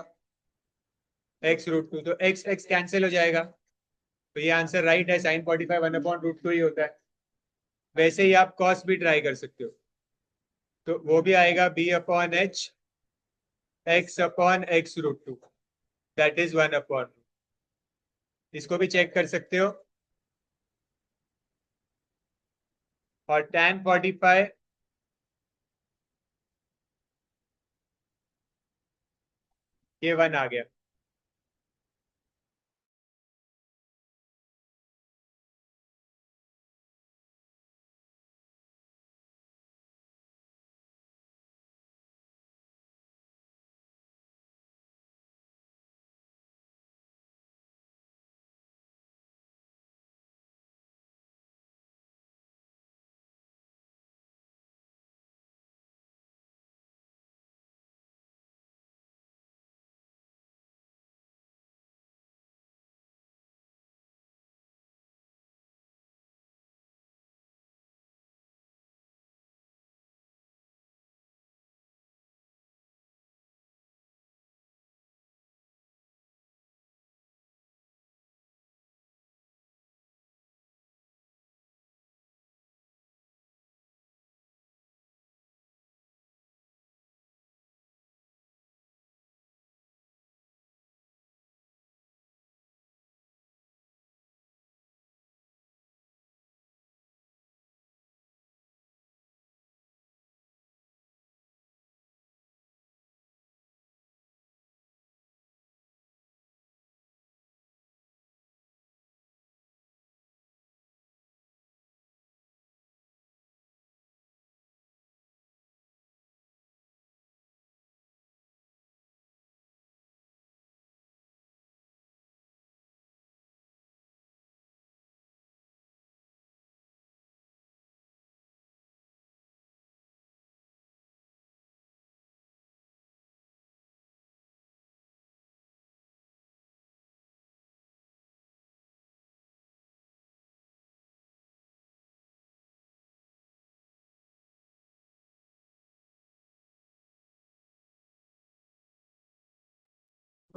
x√2। तो x x कैंसिल हो जाएगा, तो ये आंसर राइट है, sin 45 1/√2 ही होता है। वैसे ही आप कॉस भी ट्राई कर सकते हो, तो वो भी आएगा B/H x/x√2, दैट इज 1/2। इसको भी चेक कर सकते हो। और tan 45, ये 1 आ गया।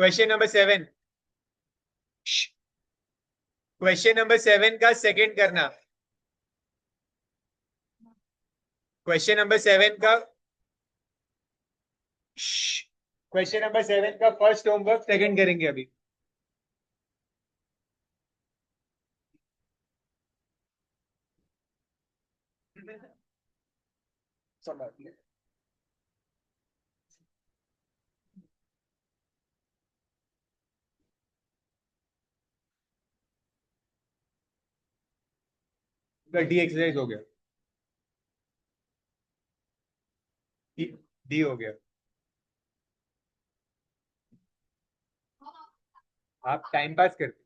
क्वेश्चन नंबर 7, क्वेश्चन नंबर 7 का सेकंड करना। क्वेश्चन नंबर 7 का क्वेश्चन नंबर 7 का फर्स्ट होमवर्क सेकंड करेंगे अभी। डी एक्सरसाइज हो गया, डी हो गया। आप टाइम पास करते।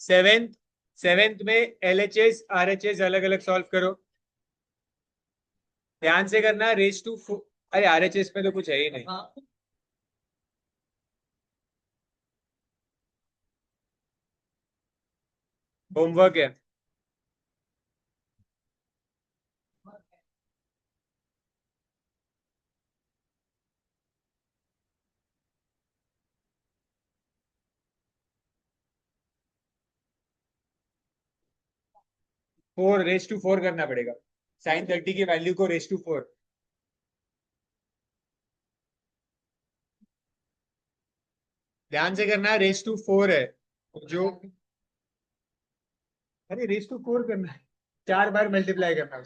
7th में LHS RHS अलग अलग सॉल्व करो। ध्यान से करना, रेस टू, अरे RHS में तो कुछ है ही नहीं। होमवर्क है। रेस टू 4 करना पड़ेगा। साइन 30 की वैल्यू को रेस टू 4। ध्यान से करना, रेस टू 4 है जो, अरे रेस टू 4 करना है, 4 बार मल्टीप्लाई करना है।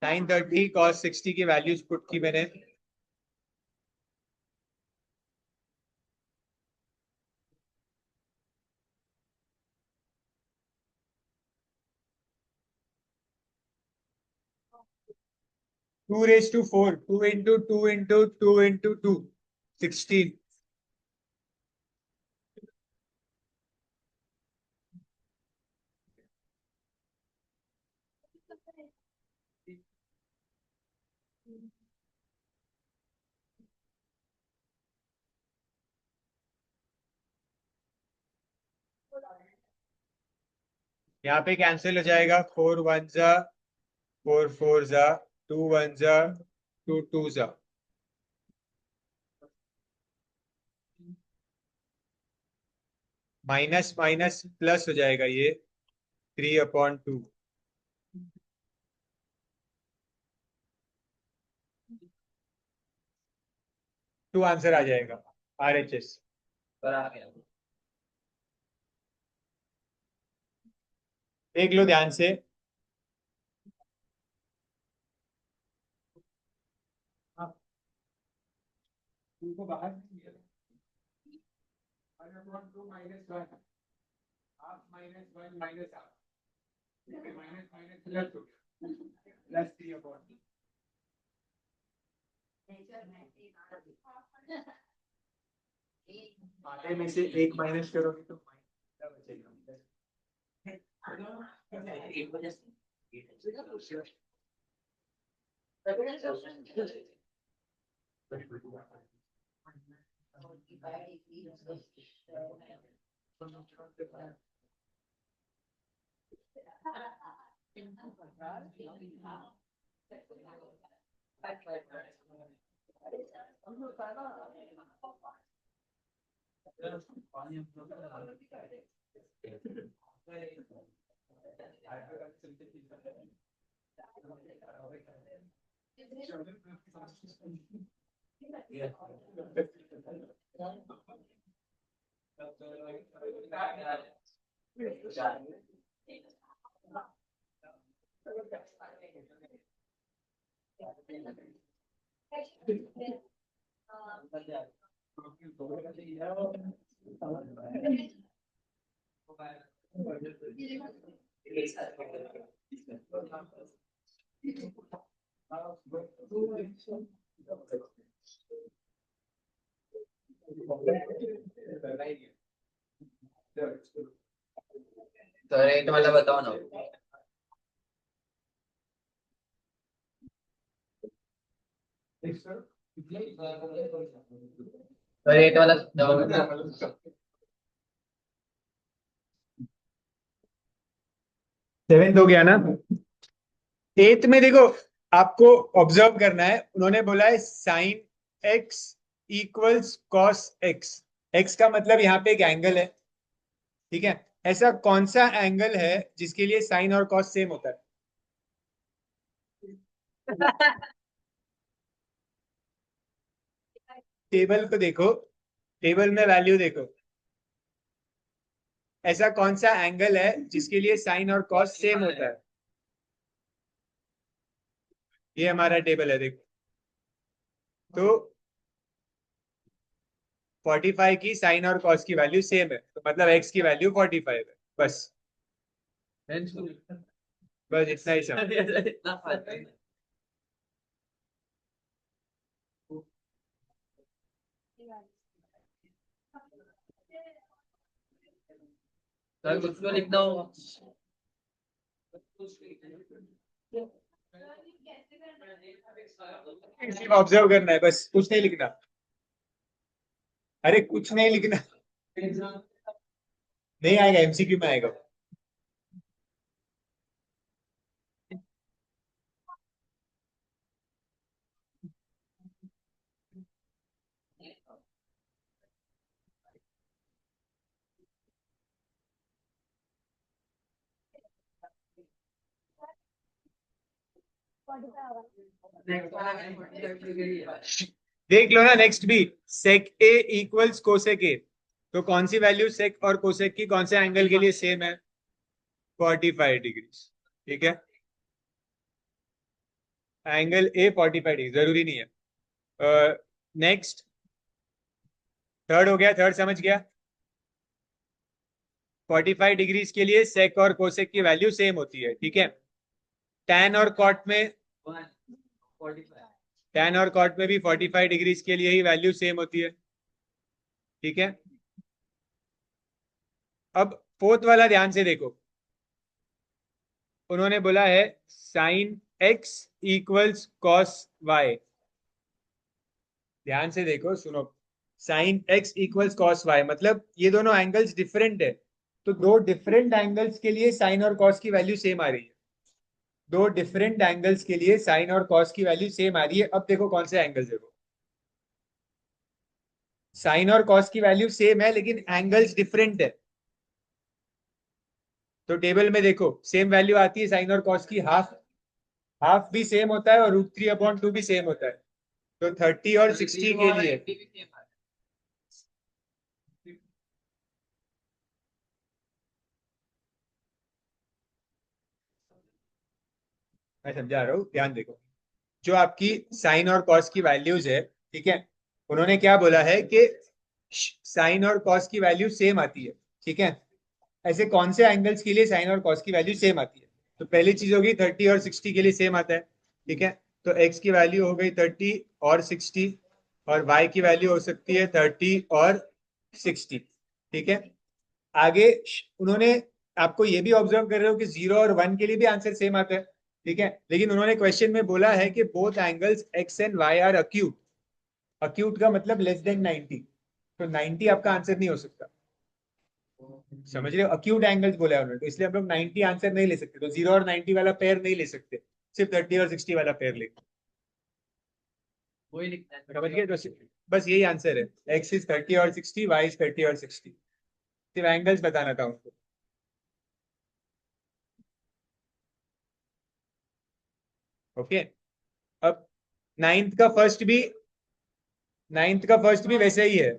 साइन 30 कॉस 60 की वैल्यूज पुट की मैंने। Two raise to 4, 2 into 2 into 2 into 2, 16। यहाँ पे कैंसिल हो जाएगा, 4 1 जा 4 4 जा 2 1 जा 2 2 जा। माइनस माइनस प्लस हो जाएगा ये, 3/2। 2 आंसर आ जाएगा RHS। पर आ गया। देख लो ध्यान से। हाँ, उनको बाहर -2 half -1 -half, minus minus plus हो गया, प्लस 3/2। आधे में से एक माइनस करोगे तो क्या बचेगा? तो रेट वाला बताओ ना। तो रेट वाला बताओ। 7th हो गया ना? 8th में देखो, आपको ऑब्जर्व करना है, उन्होंने बोला है sine x equals cos x. X का मतलब यहाँ पे एक एंगल है, ठीक है? ऐसा कौन सा एंगल है जिसके लिए साइन और कॉस सेम होता है? टेबल को देखो, टेबल में वैल्यू देखो, ऐसा कौन सा एंगल है जिसके लिए साइन और कॉस सेम होता है? ये हमारा टेबल है, देखो। तो 45 की साइन और कॉस की वैल्यू सेम है, तो मतलब एक्स की वैल्यू 45 है। बस बस इतना ही सब। सर कुछ तो लिखना होगा। सिर्फ ऑब्जर्व करना है, बस कुछ नहीं लिखना। अरे कुछ नहीं लिखना, नहीं आएगा, एमसीक्यू में आएगा। देख लो ना नेक्स्ट भी, सेक ए इक्वल्स कोसेक ए। तो कौन सी वैल्यू सेक और कोसेक की कौन से एंगल के लिए सेम है? 45 डिग्री, ठीक है? एंगल ए 45 डिग्री जरूरी नहीं है। नेक्स्ट, थर्ड हो गया, थर्ड समझ गया। 45 डिग्रीज के लिए सेक और कोसेक की वैल्यू सेम होती है, ठीक है? टैन और कॉट में, टैन और कॉट में भी 45 डिग्रीज के लिए ही वैल्यू सेम होती है, ठीक है? अब फोर्थ वाला ध्यान से देखो, उन्होंने बोला है sine x equals cos y. ध्यान से देखो, सुनो, sine x equals cos y मतलब ये दोनों एंगल्स डिफरेंट है, तो दो डिफरेंट एंगल्स के लिए साइन और कॉस की वैल्यू सेम आ रही है। दो डिफरेंट एंगल्स के लिए साइन और कॉस की वैल्यू सेम आ रही है। अब देखो कौन से एंगल्स है वो। साइन और कॉस की वैल्यू सेम है लेकिन एंगल्स डिफरेंट है। तो टेबल में देखो सेम वैल्यू आती है साइन और कॉस की, हाफ हाफ भी सेम होता है और √3/2 भी सेम होता है। तो 30 और 60 के लिए मैं समझा रहा हूँ, ध्यान देखो। जो आपकी साइन और कॉस की वैल्यूज है, ठीक है, उन्होंने क्या बोला है कि साइन और कॉस की वैल्यू सेम आती है, ठीक है? ऐसे कौन से एंगल्स के लिए साइन और कॉस की वैल्यू सेम आती है? तो पहली चीज होगी 30 और 60 के लिए सेम आता है, ठीक है? तो एक्स की वैल्यू हो गई 30 और 60, और वाई की वैल्यू हो सकती है 30 और 60। ठीक है, आगे उन्होंने, आपको ये भी ऑब्जर्व कर रहे हो कि 0 और 1 के लिए भी आंसर सेम आता है। ठीक है, लेकिन उन्होंने क्वेश्चन में बोला है कि both angles x and y are acute. Acute का मतलब लेस देन 90, तो 90 आपका आंसर नहीं हो सकता। समझ रहे हो, अक्यूट एंगल्स बोला है उन्होंने, तो इसलिए हम लोग 90 आंसर नहीं ले सकते, तो 0 और 90 वाला पेयर नहीं ले सकते, सिर्फ 30 और 60 वाला पेयर ले। वही लिखना है। समझ गए, तो बस यही आंसर है, एक्स इज 30 और 60, वाई इज 30 और 60। सिर्फ एंगल्स बताना था उनको। ओके, अब नाइन्थ का फर्स्ट भी, नाइन्थ का फर्स्ट भी वैसे ही है।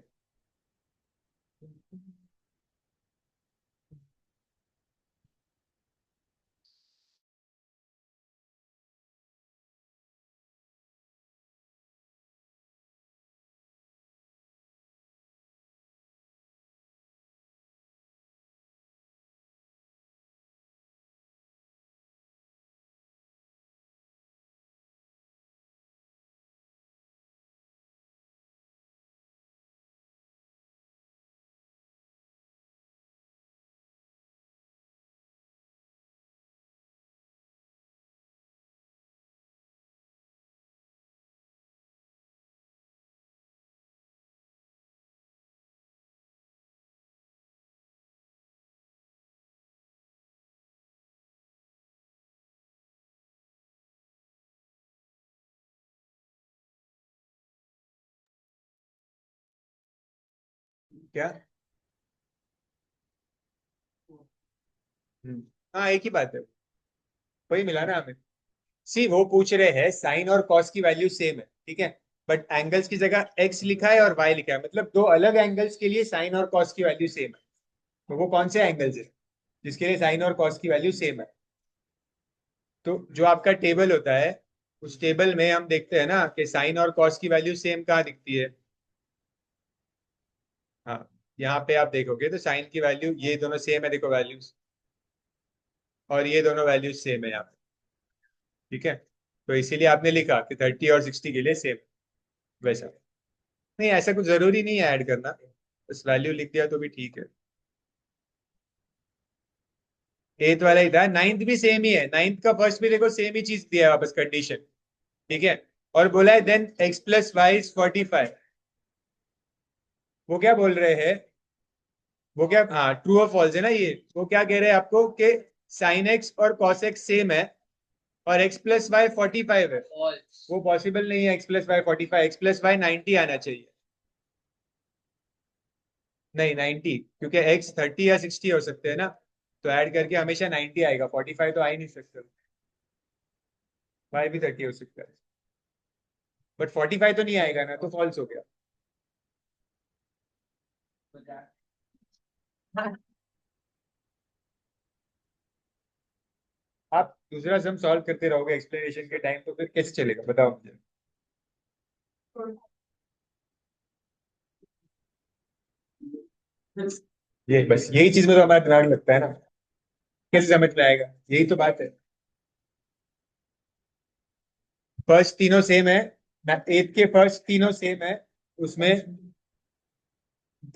क्या? हाँ, एक ही बात है, वही मिला ना हमें। सी वो पूछ रहे हैं साइन और कॉस की वैल्यू सेम है, ठीक है, बट एंगल्स की जगह एक्स लिखा है और वाई लिखा है, मतलब दो अलग एंगल्स के लिए साइन और कॉस की वैल्यू सेम है। तो वो कौन से एंगल्स है जिसके लिए साइन और कॉस की वैल्यू सेम है? तो जो आपका टेबल होता है, उस टेबल में हम देखते हैं ना कि साइन और कॉस की वैल्यू सेम कहाँ दिखती है। हाँ, यहाँ पे आप देखोगे तो साइन की वैल्यू, ये दोनों सेम है, देखो वैल्यूज, और ये दोनों वैल्यूज सेम है यहाँ पे। ठीक है, तो इसीलिए आपने लिखा कि 30 और 60 के लिए सेम, वैसा नहीं, ऐसा कुछ जरूरी नहीं है ऐड करना, बस वैल्यू लिख दिया तो भी ठीक है। एथ वाला ही था, नाइन्थ भी सेम ही है, नाइन्थ का फर्स्ट भी देखो सेम ही चीज दिया है वापस, कंडीशन। ठीक है, और बोला है then x plus y is 45। वो क्या बोल रहे हैं, वो क्या, हाँ ट्रू और फॉल्स है ना ये, वो क्या कह रहे हैं आपको कि साइन एक्स और कॉस एक्स सेम है और एक्स प्लस वाई 45 है। False. वो पॉसिबल नहीं है, x plus y 45, x plus y 90 आना चाहिए। नहीं 90, क्योंकि एक्स 30 या 60 हो सकते हैं ना, तो ऐड करके हमेशा 90 आएगा, 45 तो आ ही नहीं सकता। वाई भी 30 हो सकता है, बट 45 तो नहीं आएगा ना, तो फॉल्स हो गया। आप दूसरा सम सॉल्व करते रहोगे एक्सप्लेनेशन के टाइम, तो फिर कैसे चलेगा बताओ मुझे। ये बस यही चीज में तो हमारा दिमाग लगता है ना, कैसे समझ में आएगा, यही तो बात है। फर्स्ट तीनों सेम है ना, एथ के फर्स्ट तीनों सेम है, उसमें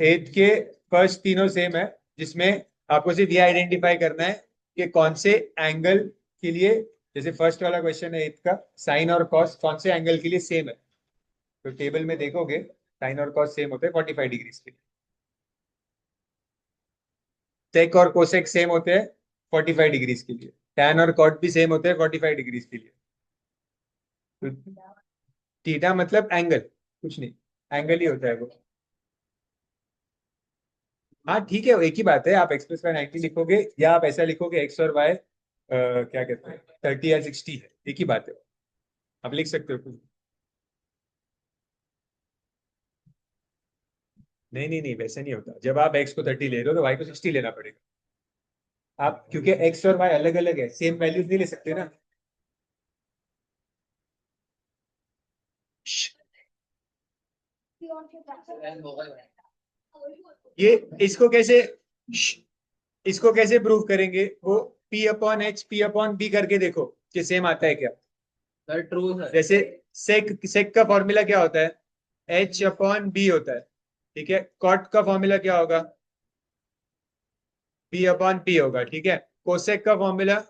एथ के फर्स्ट तीनों सेम है, जिसमें आपको सिर्फ ये आइडेंटिफाई करना है कि कौन से एंगल के लिए, जैसे फर्स्ट वाला क्वेश्चन है एथ का, साइन और कॉस कौन से एंगल के लिए सेम है। तो टेबल में देखोगे साइन और कॉस सेम होते हैं 45 डिग्री के लिए, सेक और कोसेक सेम होते हैं 45 डिग्रीज के लिए, टैन और कॉट भी सेम होते हैं 45 डिग्रीज के लिए। तो थीटा मतलब एंगल, कुछ नहीं, एंगल ही होता है वो। हाँ ठीक है, एक ही बात है, आप एक्स प्लस वाई 90 लिखोगे या आप ऐसा लिखोगे एक्स और वाई क्या कहते हैं 30 या 60 है, एक ही बात है, आप लिख सकते हो कुछ। नहीं नहीं नहीं, वैसे नहीं होता, जब आप एक्स को 30 ले रहे हो तो वाई को 60 लेना पड़ेगा। आप क्योंकि एक्स और वाई अलग अलग है, सेम वैल्यूज नहीं ले सकते ना। Then होगा ही। ये इसको कैसे, इसको कैसे प्रूव करेंगे, वो P upon h P upon b करके देखो कि सेम आता है क्या। Sir, true sir. जैसे सेक सेक का फॉर्मूला क्या होता है, एच अपॉन बी होता है, ठीक है, कॉट का फॉर्मूला क्या होगा, पी अपॉन पी होगा, ठीक है। कोसेक का फॉर्मूला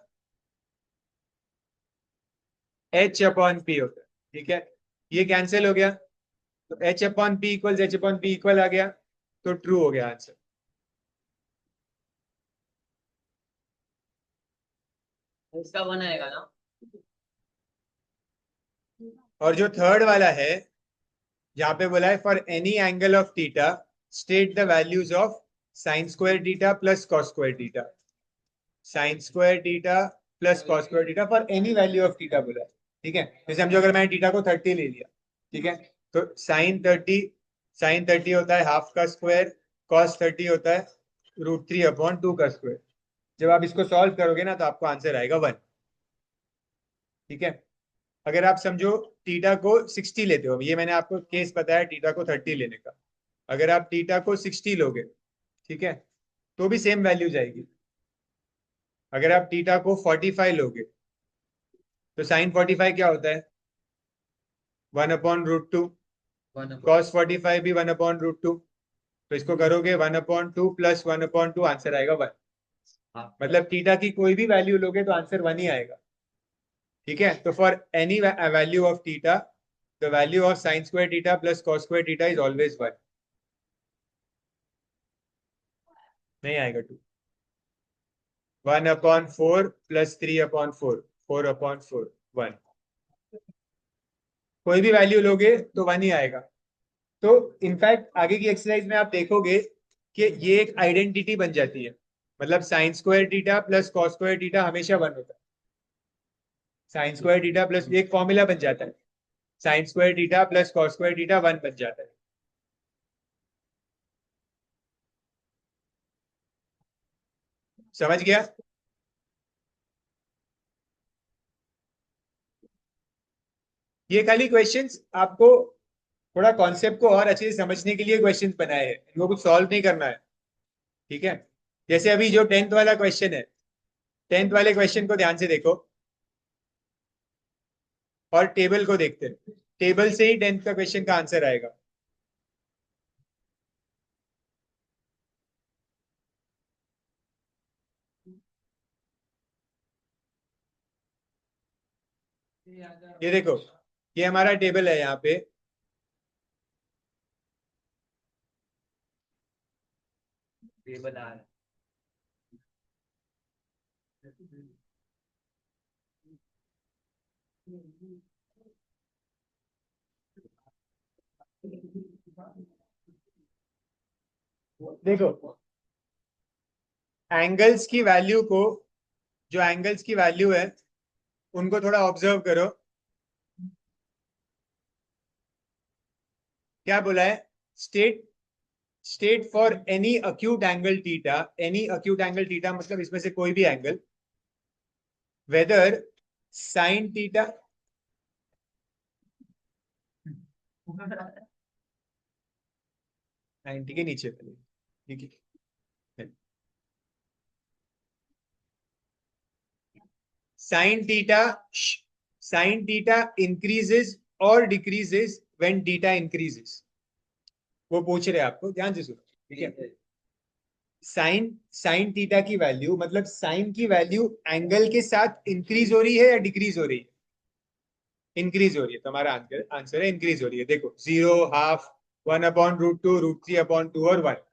एच अपॉन पी होता है, ठीक है। ये कैंसिल हो गया, तो H upon P equal H upon P equal आ गया, तो ट्रू हो गया आंसर। इसका 1 आएगा ना? और जो थर्ड वाला है, जहां पे बोला है for any angle of theta state the values of sine square theta plus cos square theta, sine square theta plus cos square theta for any value of theta बोला है, ठीक है। जैसे समझो अगर मैंने थीटा को 30 ले लिया, ठीक है, तो साइन 30 होता है हाफ का स्क्वायर, कॉस 30 होता है √3/2 का स्क्वायर। जब आप इसको सॉल्व करोगे ना तो आपको आंसर आएगा 1, ठीक है। अगर आप समझो थीटा को 60 लेते हो, ये मैंने आपको केस बताया थीटा को 30 लेने का, अगर आप थीटा को 60 लोगे, ठीक है, तो भी सेम वैल्यू जाएगी। अगर आप थीटा को 45 लोगे, तो साइन 45 क्या होता है, 1/√2, 1 कॉस 45 भी 1/√2, तो इसको करोगे 1/2 प्लस 1/2, आंसर आएगा 1। हाँ। मतलब थीटा की कोई भी वैल्यू लोगे तो आंसर 1 ही आएगा, ठीक है। तो for any value of theta the value of sine square theta plus cos square theta is always 1। नहीं आएगा 2, 1/4 प्लस 3/4, 4/4, 1, कोई भी वैल्यू लोगे तो 1 ही आएगा। तो इनफैक्ट आगे की एक्सरसाइज में आप देखोगे कि ये एक आइडेंटिटी बन जाती है, मतलब sine square theta plus cos square theta हमेशा 1 होता है, साइन स्क्वायर थीटा प्लस एक फॉर्मूला बन जाता है, sine square theta plus cos square theta 1 बन जाता है। समझ गया? ये खाली क्वेश्चंस आपको थोड़ा कॉन्सेप्ट को और अच्छे से समझने के लिए क्वेश्चंस बनाए हैं, इनको कुछ सॉल्व नहीं करना है, ठीक है। जैसे अभी जो 10th वाला क्वेश्चन है, 10th वाले क्वेश्चन को ध्यान से देखो और टेबल को देखते हैं, टेबल से ही 10th का क्वेश्चन का आंसर आएगा। ये देखो, ये हमारा टेबल है यहाँ पे, ये बता रहा है। देखो एंगल्स की वैल्यू को, जो एंगल्स की वैल्यू है उनको थोड़ा ऑब्जर्व करो। क्या बोला है, state state for any acute angle theta, any acute angle theta मतलब इसमें से कोई भी एंगल, वेदर साइन थीटा 90 के नीचे, ठीक है, साइन थीटा इंक्रीजेस और डिक्रीजेस व्हेन थीटा इंक्रीजेस, वो पूछ रहे हैं आपको, ध्यान से सुनो, ठीक है। साइन साइन थीटा की वैल्यू मतलब साइन की वैल्यू एंगल के साथ इंक्रीज हो रही है या डिक्रीज हो रही है, इंक्रीज हो रही है, तो हमारा आंसर आंसर है इंक्रीज हो रही है। देखो 0, हाफ, 1/√2, √3/2 और 1,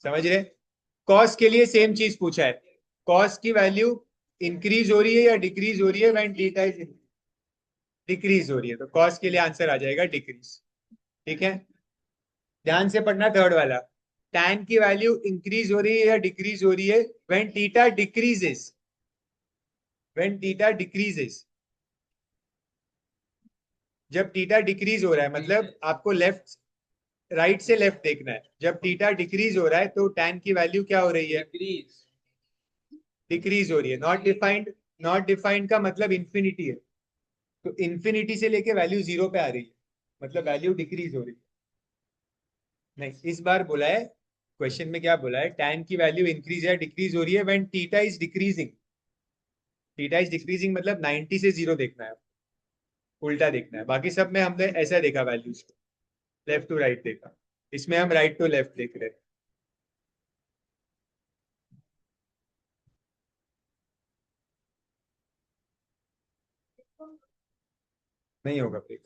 समझ रहे। कॉस के लिए सेम चीज पूछा है, कॉस की वैल्यू इंक्रीज हो रही है या डिक्रीज हो रही है, व्हेन थीटा इज डिक्रीज हो रही है, तो कॉस के लिए आंसर आ जाएगा डिक्रीज, ठीक है। ध्यान से पढ़ना थर्ड वाला, tan की वैल्यू इंक्रीज हो रही है या डिक्रीज हो रही है, when theta decreases, when theta decreases, जब थीटा डिक्रीज हो रहा है मतलब आपको लेफ्ट राइट से लेफ्ट देखना है, जब थीटा डिक्रीज हो रहा है तो tan की वैल्यू क्या हो रही है, डिक्रीज। डिक्रीज हो रही है। नॉट डिफाइंड, नॉट डिफाइंड का मतलब इंफिनिटी है, तो इंफिनिटी से लेके वैल्यू 0 पे आ रही है, मतलब वैल्यू डिक्रीज हो रही है। नहीं, इस बार बोला है क्वेश्चन में, क्या बोला है, tan की वैल्यू इंक्रीज या डिक्रीज हो रही है when theta is decreasing, theta is decreasing मतलब 90 से 0 देखना है, उल्टा देखना है। बाकी सब में हमने ऐसा देखा वैल्यूज को, लेफ्ट टू राइट देखा। इसमें हम राइट टू लेफ्ट देख रहे हैं। नहीं होगा break.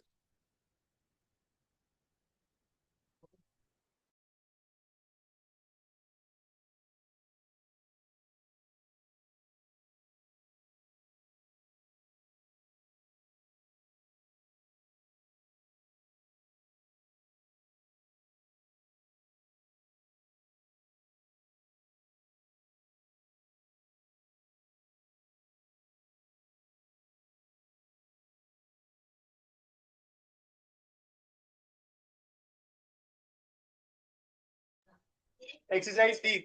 Exercise D.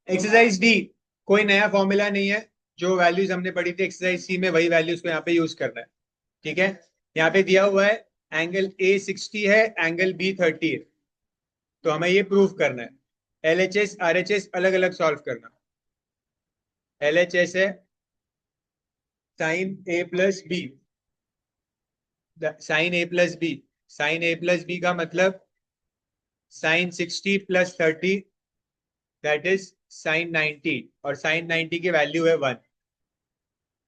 Exercise D, कोई नया फॉर्मूला नहीं है। जो वैल्यूज हमने पढ़ी थी एक्सरसाइज सी में, वही वैल्यूज को यहाँ पे यूज करना है। ठीक है, यहाँ पे दिया हुआ है एंगल ए 60 है, एंगल बी 30 है। तो हमें ये प्रूव करना है। L H S R H S अलग अलग सॉल्व करना। एल एच एस है sine a plus b, sine a plus b. Sine a plus b का मतलब sine 60 plus 30, that is sine 90, और साइन 90 की वैल्यू है 1।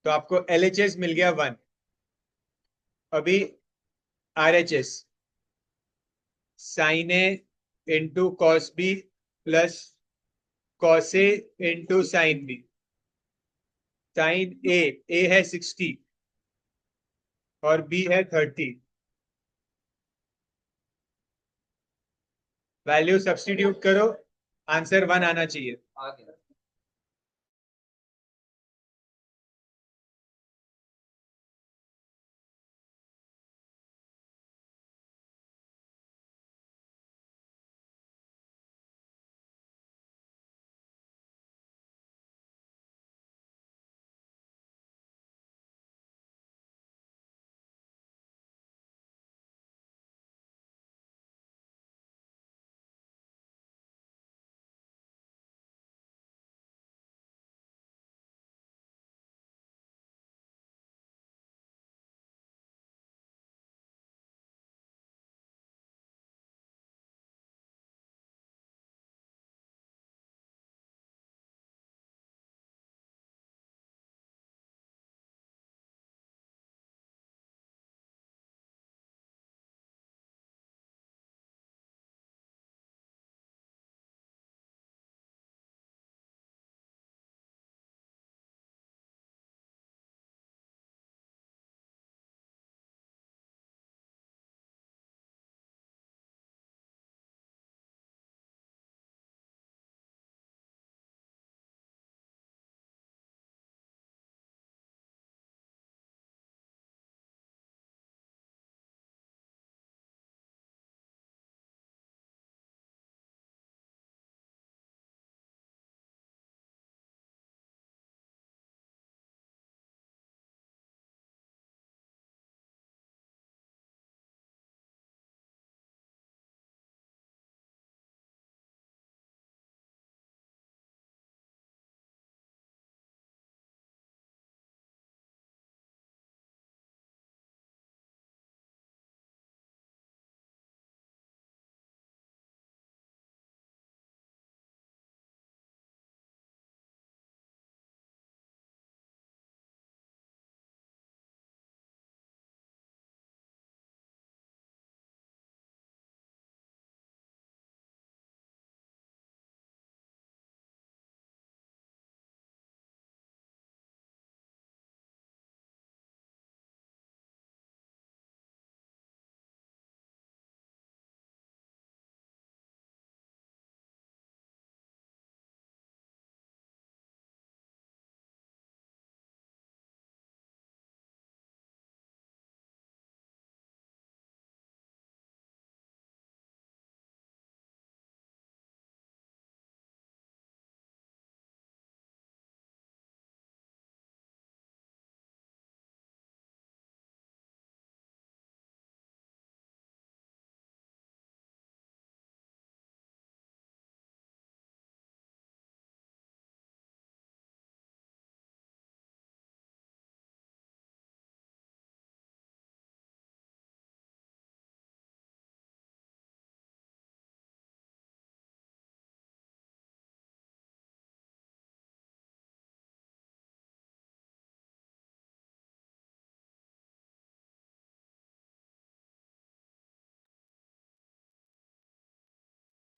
तो आपको एल एच एस मिल गया 1। अभी R H S, sine A into cos B plus cos A into sine B. Sine A है 60 और बी है 30। वैल्यू सब्स्टिट्यूट करो, आंसर 1 आना चाहिए। आ गया।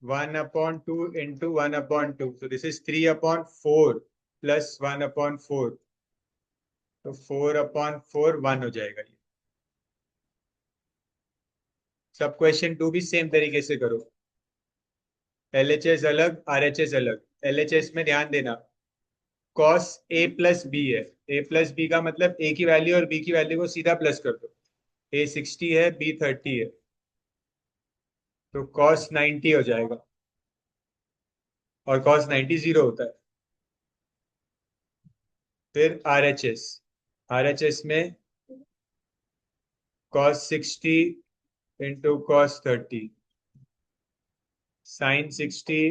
1/2 into 1/2. So this is 3/4 plus 1/4. तो 4/4 1 हो जाएगा ये। सब क्वेश्चन 2 भी सेम तरीके से करो। LHS अलग, RHS अलग। LHS में ध्यान देना cos A प्लस बी है। A प्लस बी का मतलब A की वैल्यू और B की वैल्यू को सीधा प्लस कर दो। A 60 है, B 30 है, तो cos 90 हो जाएगा, और cos 90 0 होता है। फिर RHS में cos 60 into cos 30, sin 60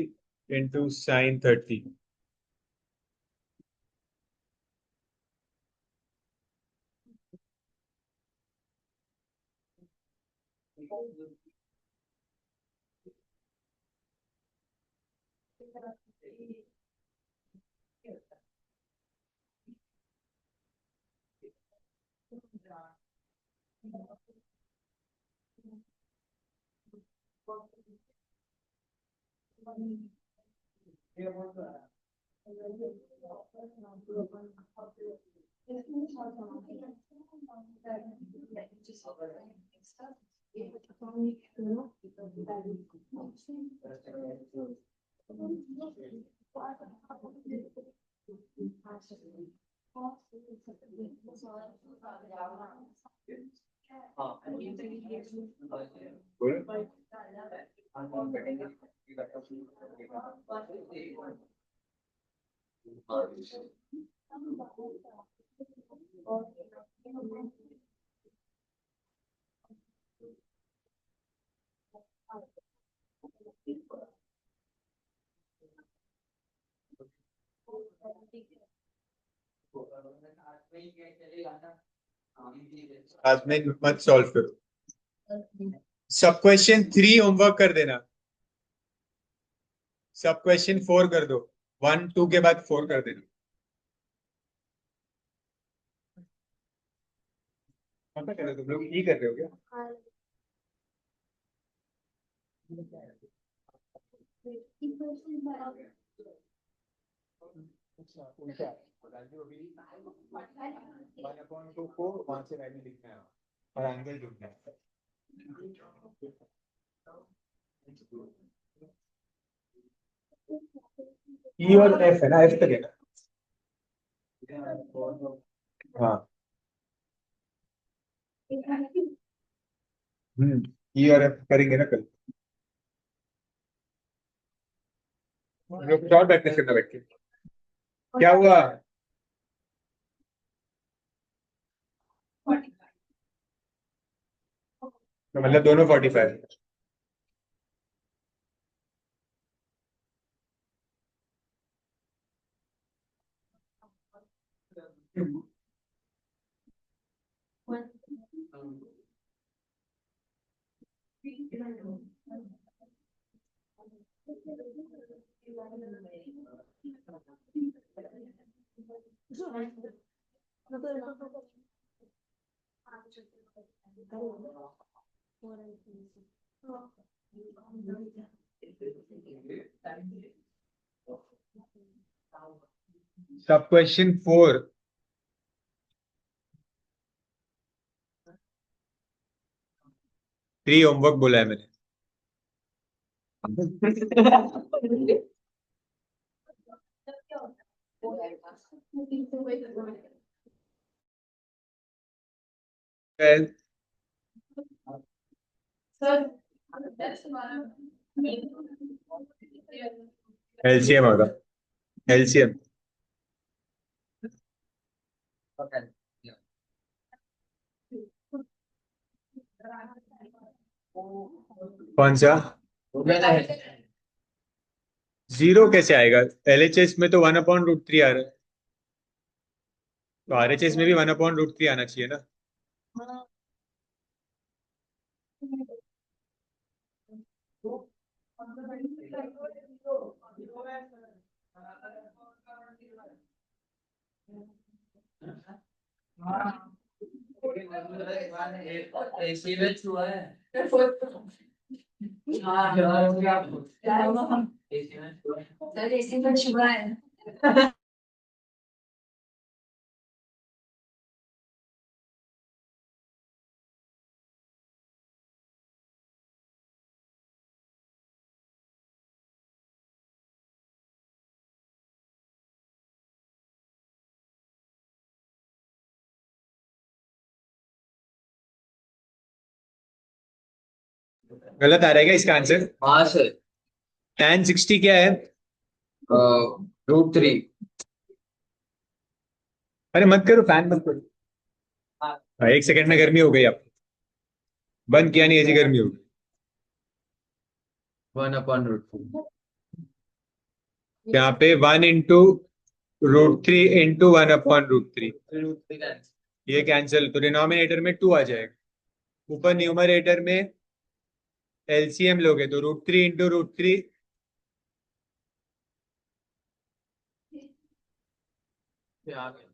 into sin 30। आज में मत सॉल्व करो। सब क्वेश्चन 3 होमवर्क कर देना, सब क्वेश्चन 4 कर दो। 1 2 के बाद 4 कर देना। पता कर रहे हो तुम लोग, ये कर रहे हो क्या? अच्छा उल्टा वैल्यू अभी 1/2 को वहां से वैल्यू लिखना है और एंगल ढूंढना है। ई और एफ है ना, एफ तक है ना? हाँ। ई और एफ करेंगे ना कल। और प्रैक्टिस करना बैठ के। क्या हुआ? तो मतलब दोनों 45। सब क्वेश्चन 4 3 होमवर्क बोला है मैंने। एलसीएम होगा, एलसीएम। कौन सा? जीरो कैसे आएगा? LHS में तो 1/√3 आ रहा है, तो RHS में भी 1/√3 आना चाहिए ना। ऐसे में हुआ है। सर ऐसे तो छुआ है। गलत आ रहा है क्या इसका आंसर? हाँ सर। tan 60 क्या है? √3। अरे मत करो, फैन मत करो। हाँ, 1 सेकंड में गर्मी हो गई आप। बंद किया नहीं, ऐसी गर्मी हो गई। 1/√4। यहाँ पे 1 × √3 × 1/√3। ये कैंसिल, तो डिनोमिनेटर में 2 आ जाएगा। ऊपर न्यूमरेटर में एलसीएम लोगे तो √3 × √3। आ गया।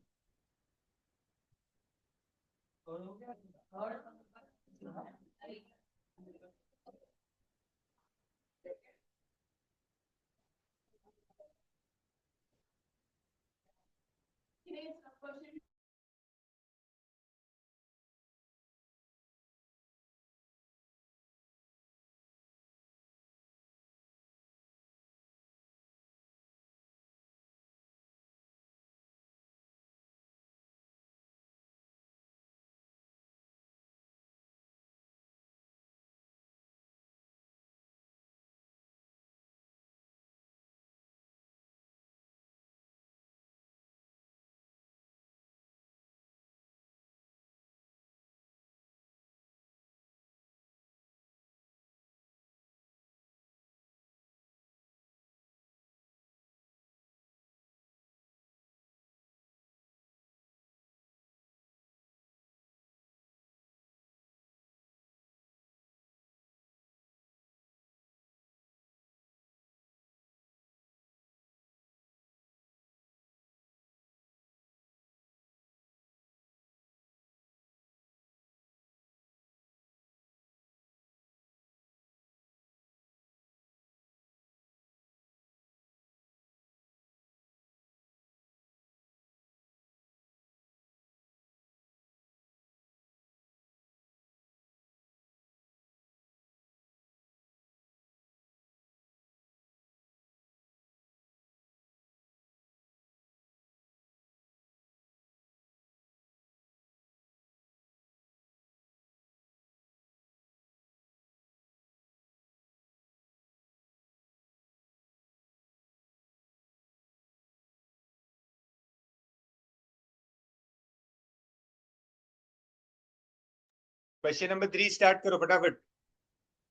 क्वेश्चन नंबर 3 स्टार्ट करो फटाफट।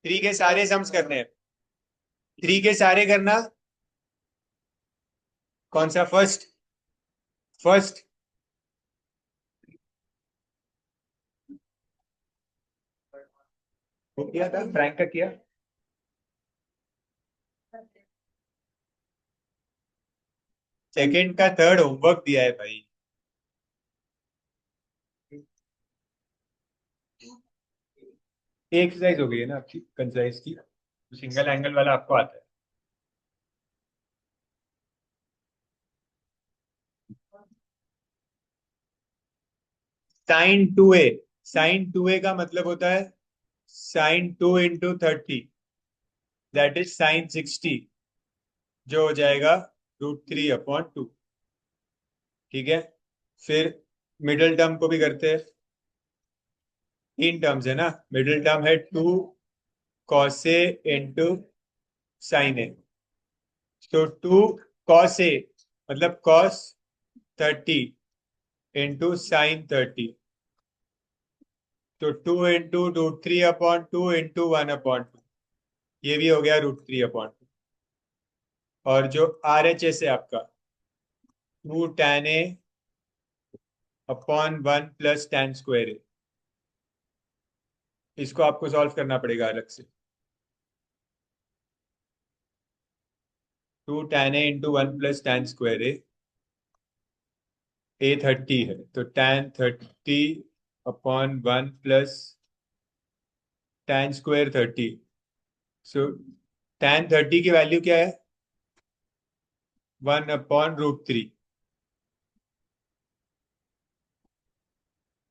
3 के सारे सम्स करने हैं। 3 के सारे करना। कौन सा? फर्स्ट। फर्स्ट। वो किया था, फ्रैंक का किया। सेकंड का थर्ड होमवर्क दिया है भाई। एक्सरसाइज हो गई है ना आपकी कंसाइज की। सिंगल एंगल वाला आपको आता है। sin 2a। sin 2a का मतलब होता है sin 2 × 30, दैट इज sin 60, जो हो जाएगा √3/2। ठीक है। फिर मिडिल टर्म को भी करते हैं। 3 टर्म्स है ना। मिडिल टर्म है 2 cos a × sin a। तो 2 cos a मतलब cos 30 × sin 30। तो 2 × √3/2 × 1/2। ये भी हो गया √3/2। और जो RHS है आपका 2 tan a/1 + tan²a। इसको आपको सॉल्व करना पड़ेगा अलग से। 2 tan a × 1 + tan²a। a 30 है तो tan 30/1 + tan² 30। सो tan 30 की वैल्यू क्या है? 1/√3।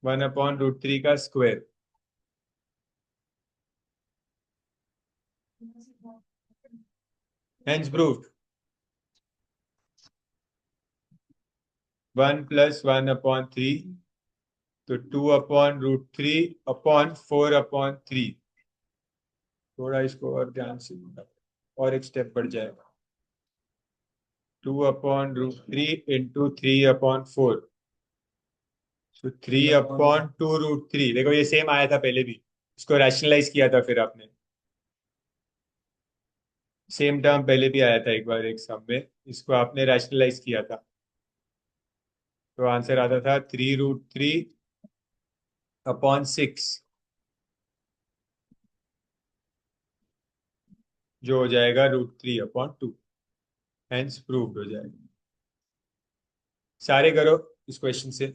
1/√3 का स्क्वायर। Hence proved. 1 + 1/3, तो 2/√3/4/3। थोड़ा इसको और ध्यान से और एक स्टेप बढ़ जाएगा। 2/√3 इंटू 3/4, तो 3/2√3। देखो ये सेम आया था पहले भी, इसको रैशनलाइज किया था फिर आपने। सेम टर्म पहले भी आया था एक बार एक सम में, इसको आपने रैशनलाइज किया था, तो आंसर आता था 3√3/6, जो हो जाएगा √3/2। हेंस प्रूव्ड हो जाएगा। सारे करो इस क्वेश्चन से।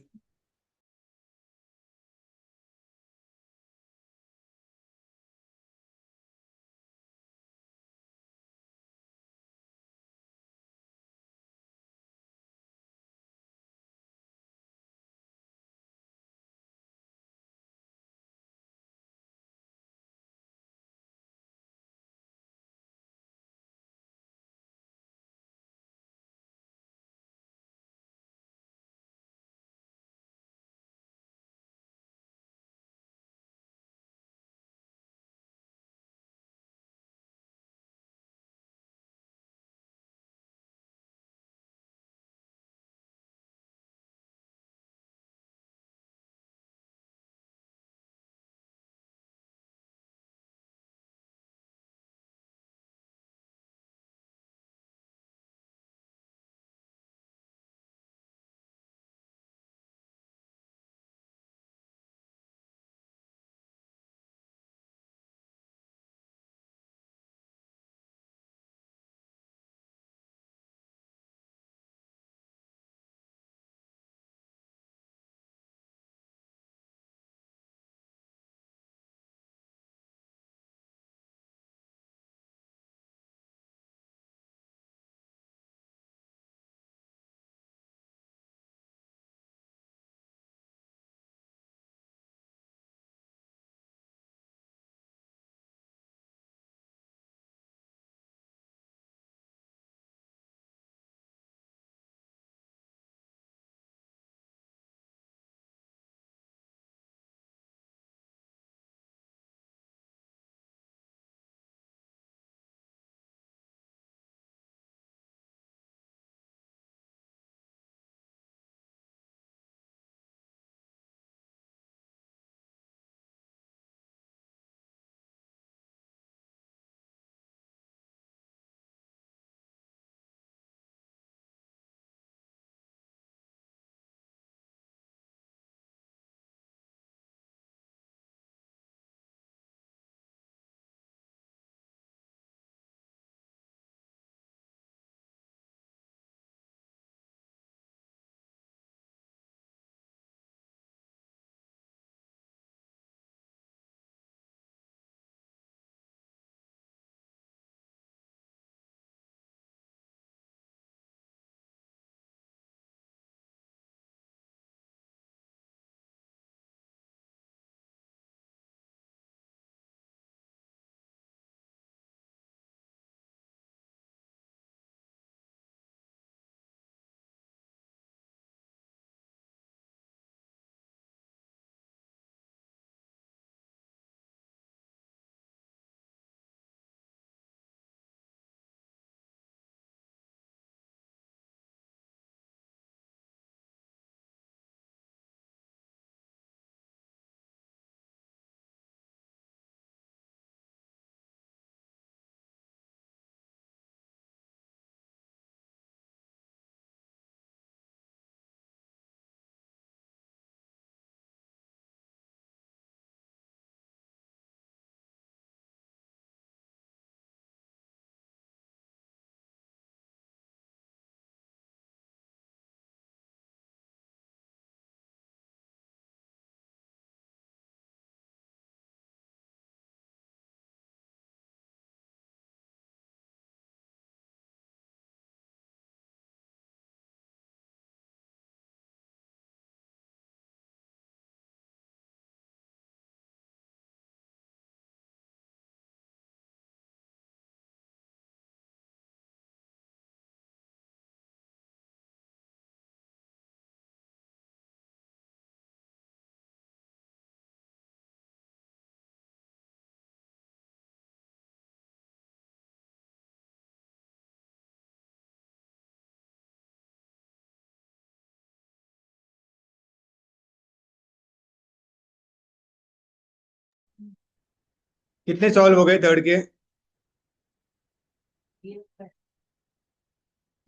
कितने सॉल्व हो गए थर्ड के?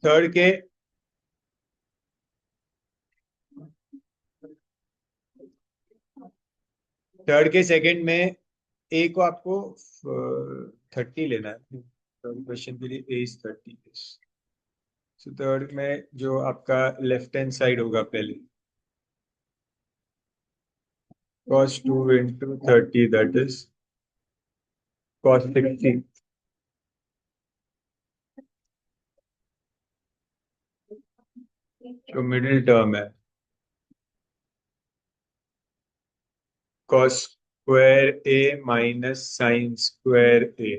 थर्ड के थर्ड के सेकंड में ए को आपको 30 लेना है। क्वेश्चन के लिए ए इज 30। सो थर्ड में जो आपका लेफ्ट हैंड साइड होगा पहले, cos 2 into 30, that is cos 60। जो मिडिल टर्म है, cos square a minus sine square a.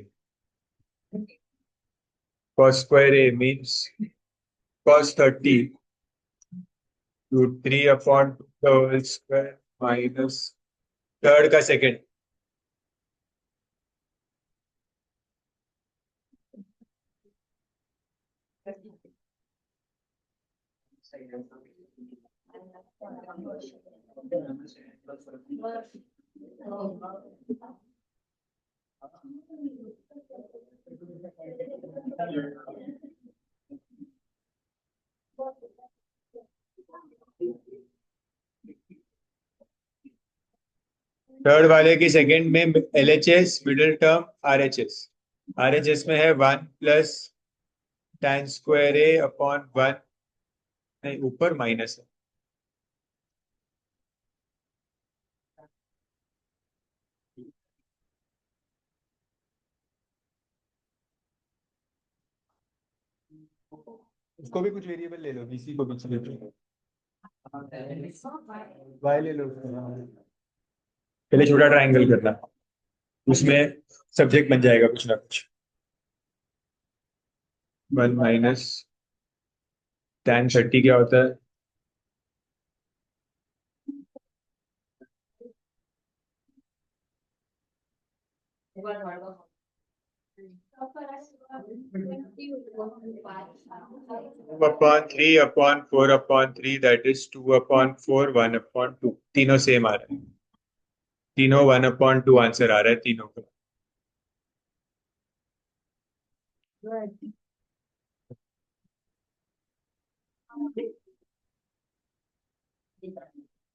cos square a means cos 30 root 3 upon the whole square minus third का second. Third वाले की second में LHS, middle term RHS। RHS में है 1 plus tan square a upon 1, नहीं ऊपर minus है। उसको भी कुछ वेरिएबल ले लो, BC को कुछ ले लो, y ले लो। पहले छोटा ट्रायंगल करना, उसमें सब्जेक्ट बन जाएगा कुछ ना कुछ। 1 माइनस tan 30 क्या होता है? Upon 3 upon 4 upon 3, that is 2 upon 4, 1 upon 2। तीनों सेम आ रहे हैं, तीनों 1 अपॉन 2 आंसर आ रहा है तीनों का।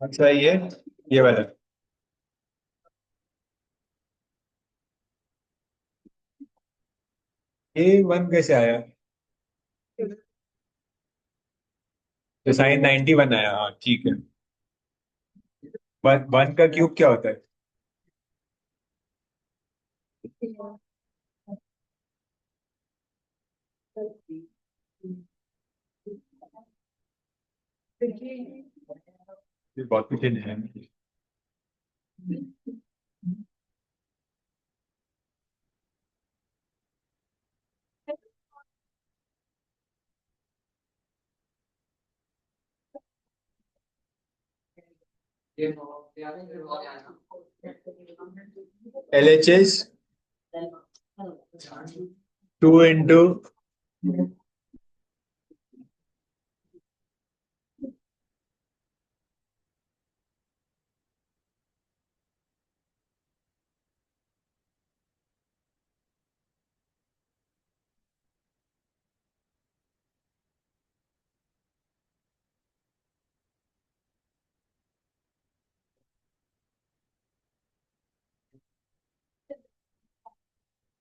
अच्छा ये वाला A1 कैसे आया? तो साइन 91 आया, हाँ ठीक है। वन वन का क्यूब क्या होता है? ये बहुत कठिन है। LHS 2 इंटू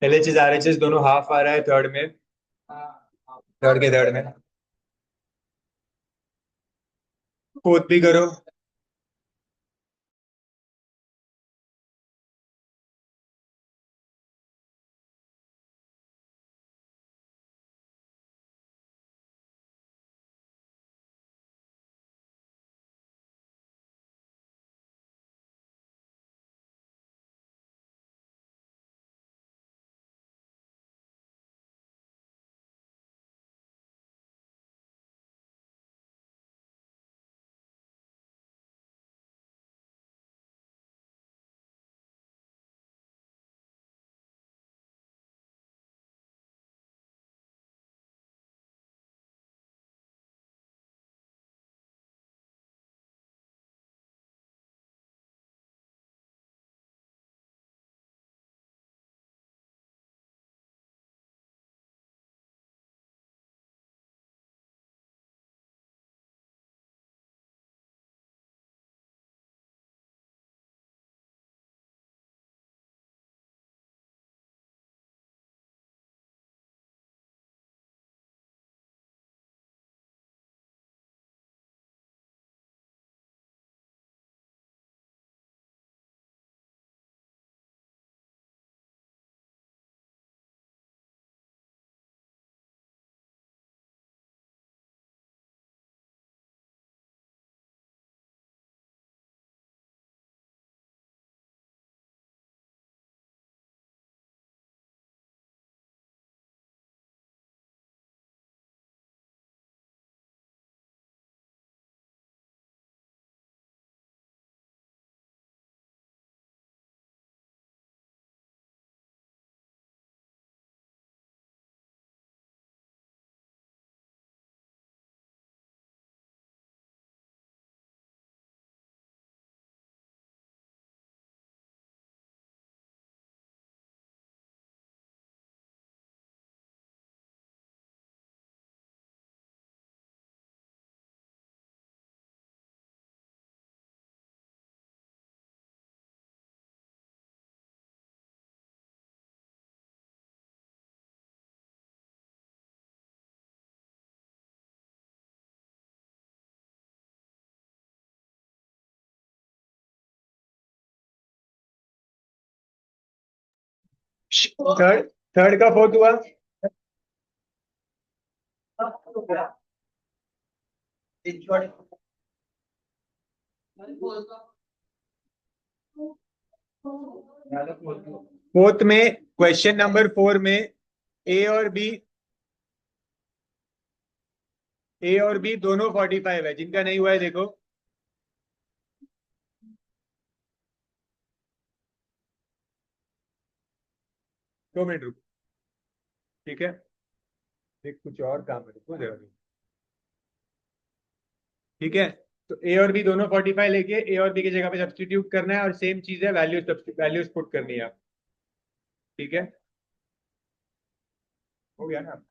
LHS RHS दोनों हाफ आ रहा है थर्ड में, थर्ड में फोर्थ भी करो। थर्ड थर्ड का फोर्थ हुआ। फोर्थ में क्वेश्चन नंबर 4 में ए और बी दोनों 45 है, जिनका नहीं हुआ है देखो। दो मिनट रुको, ठीक है, एक कुछ और काम है, रुको जरा। ठीक है, तो ए और बी दोनों 45 लेके ए और बी की जगह पे सब्स्टिट्यूट करना है, और सेम चीज है, वैल्यूज पुट करनी है आप। ठीक है, हो गया ना।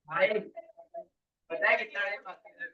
भाई पता है कितना टाइम बाकी है?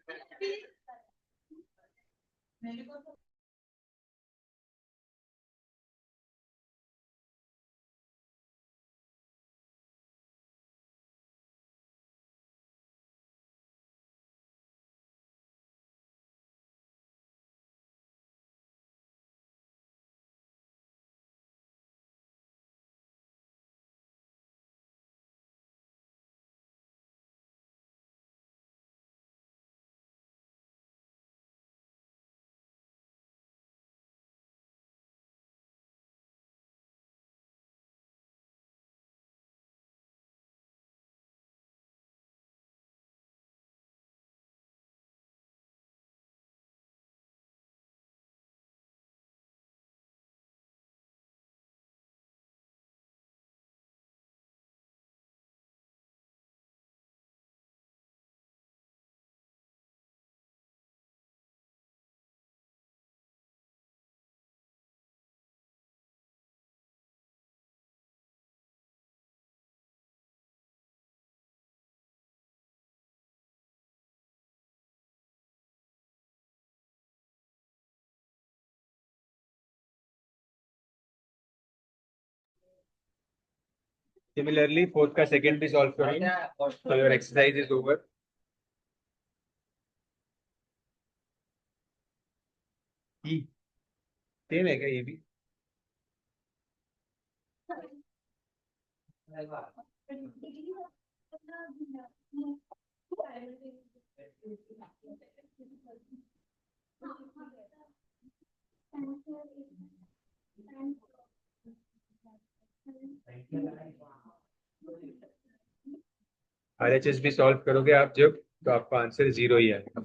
सिमिलरली फोर्थ का सेकंड भी सॉल्व करो, so your exercise is over. Same है क्या ये भी? आरएचएस भी सॉल्व करोगे आप जब, तो आपका आंसर 0 ही आएगा।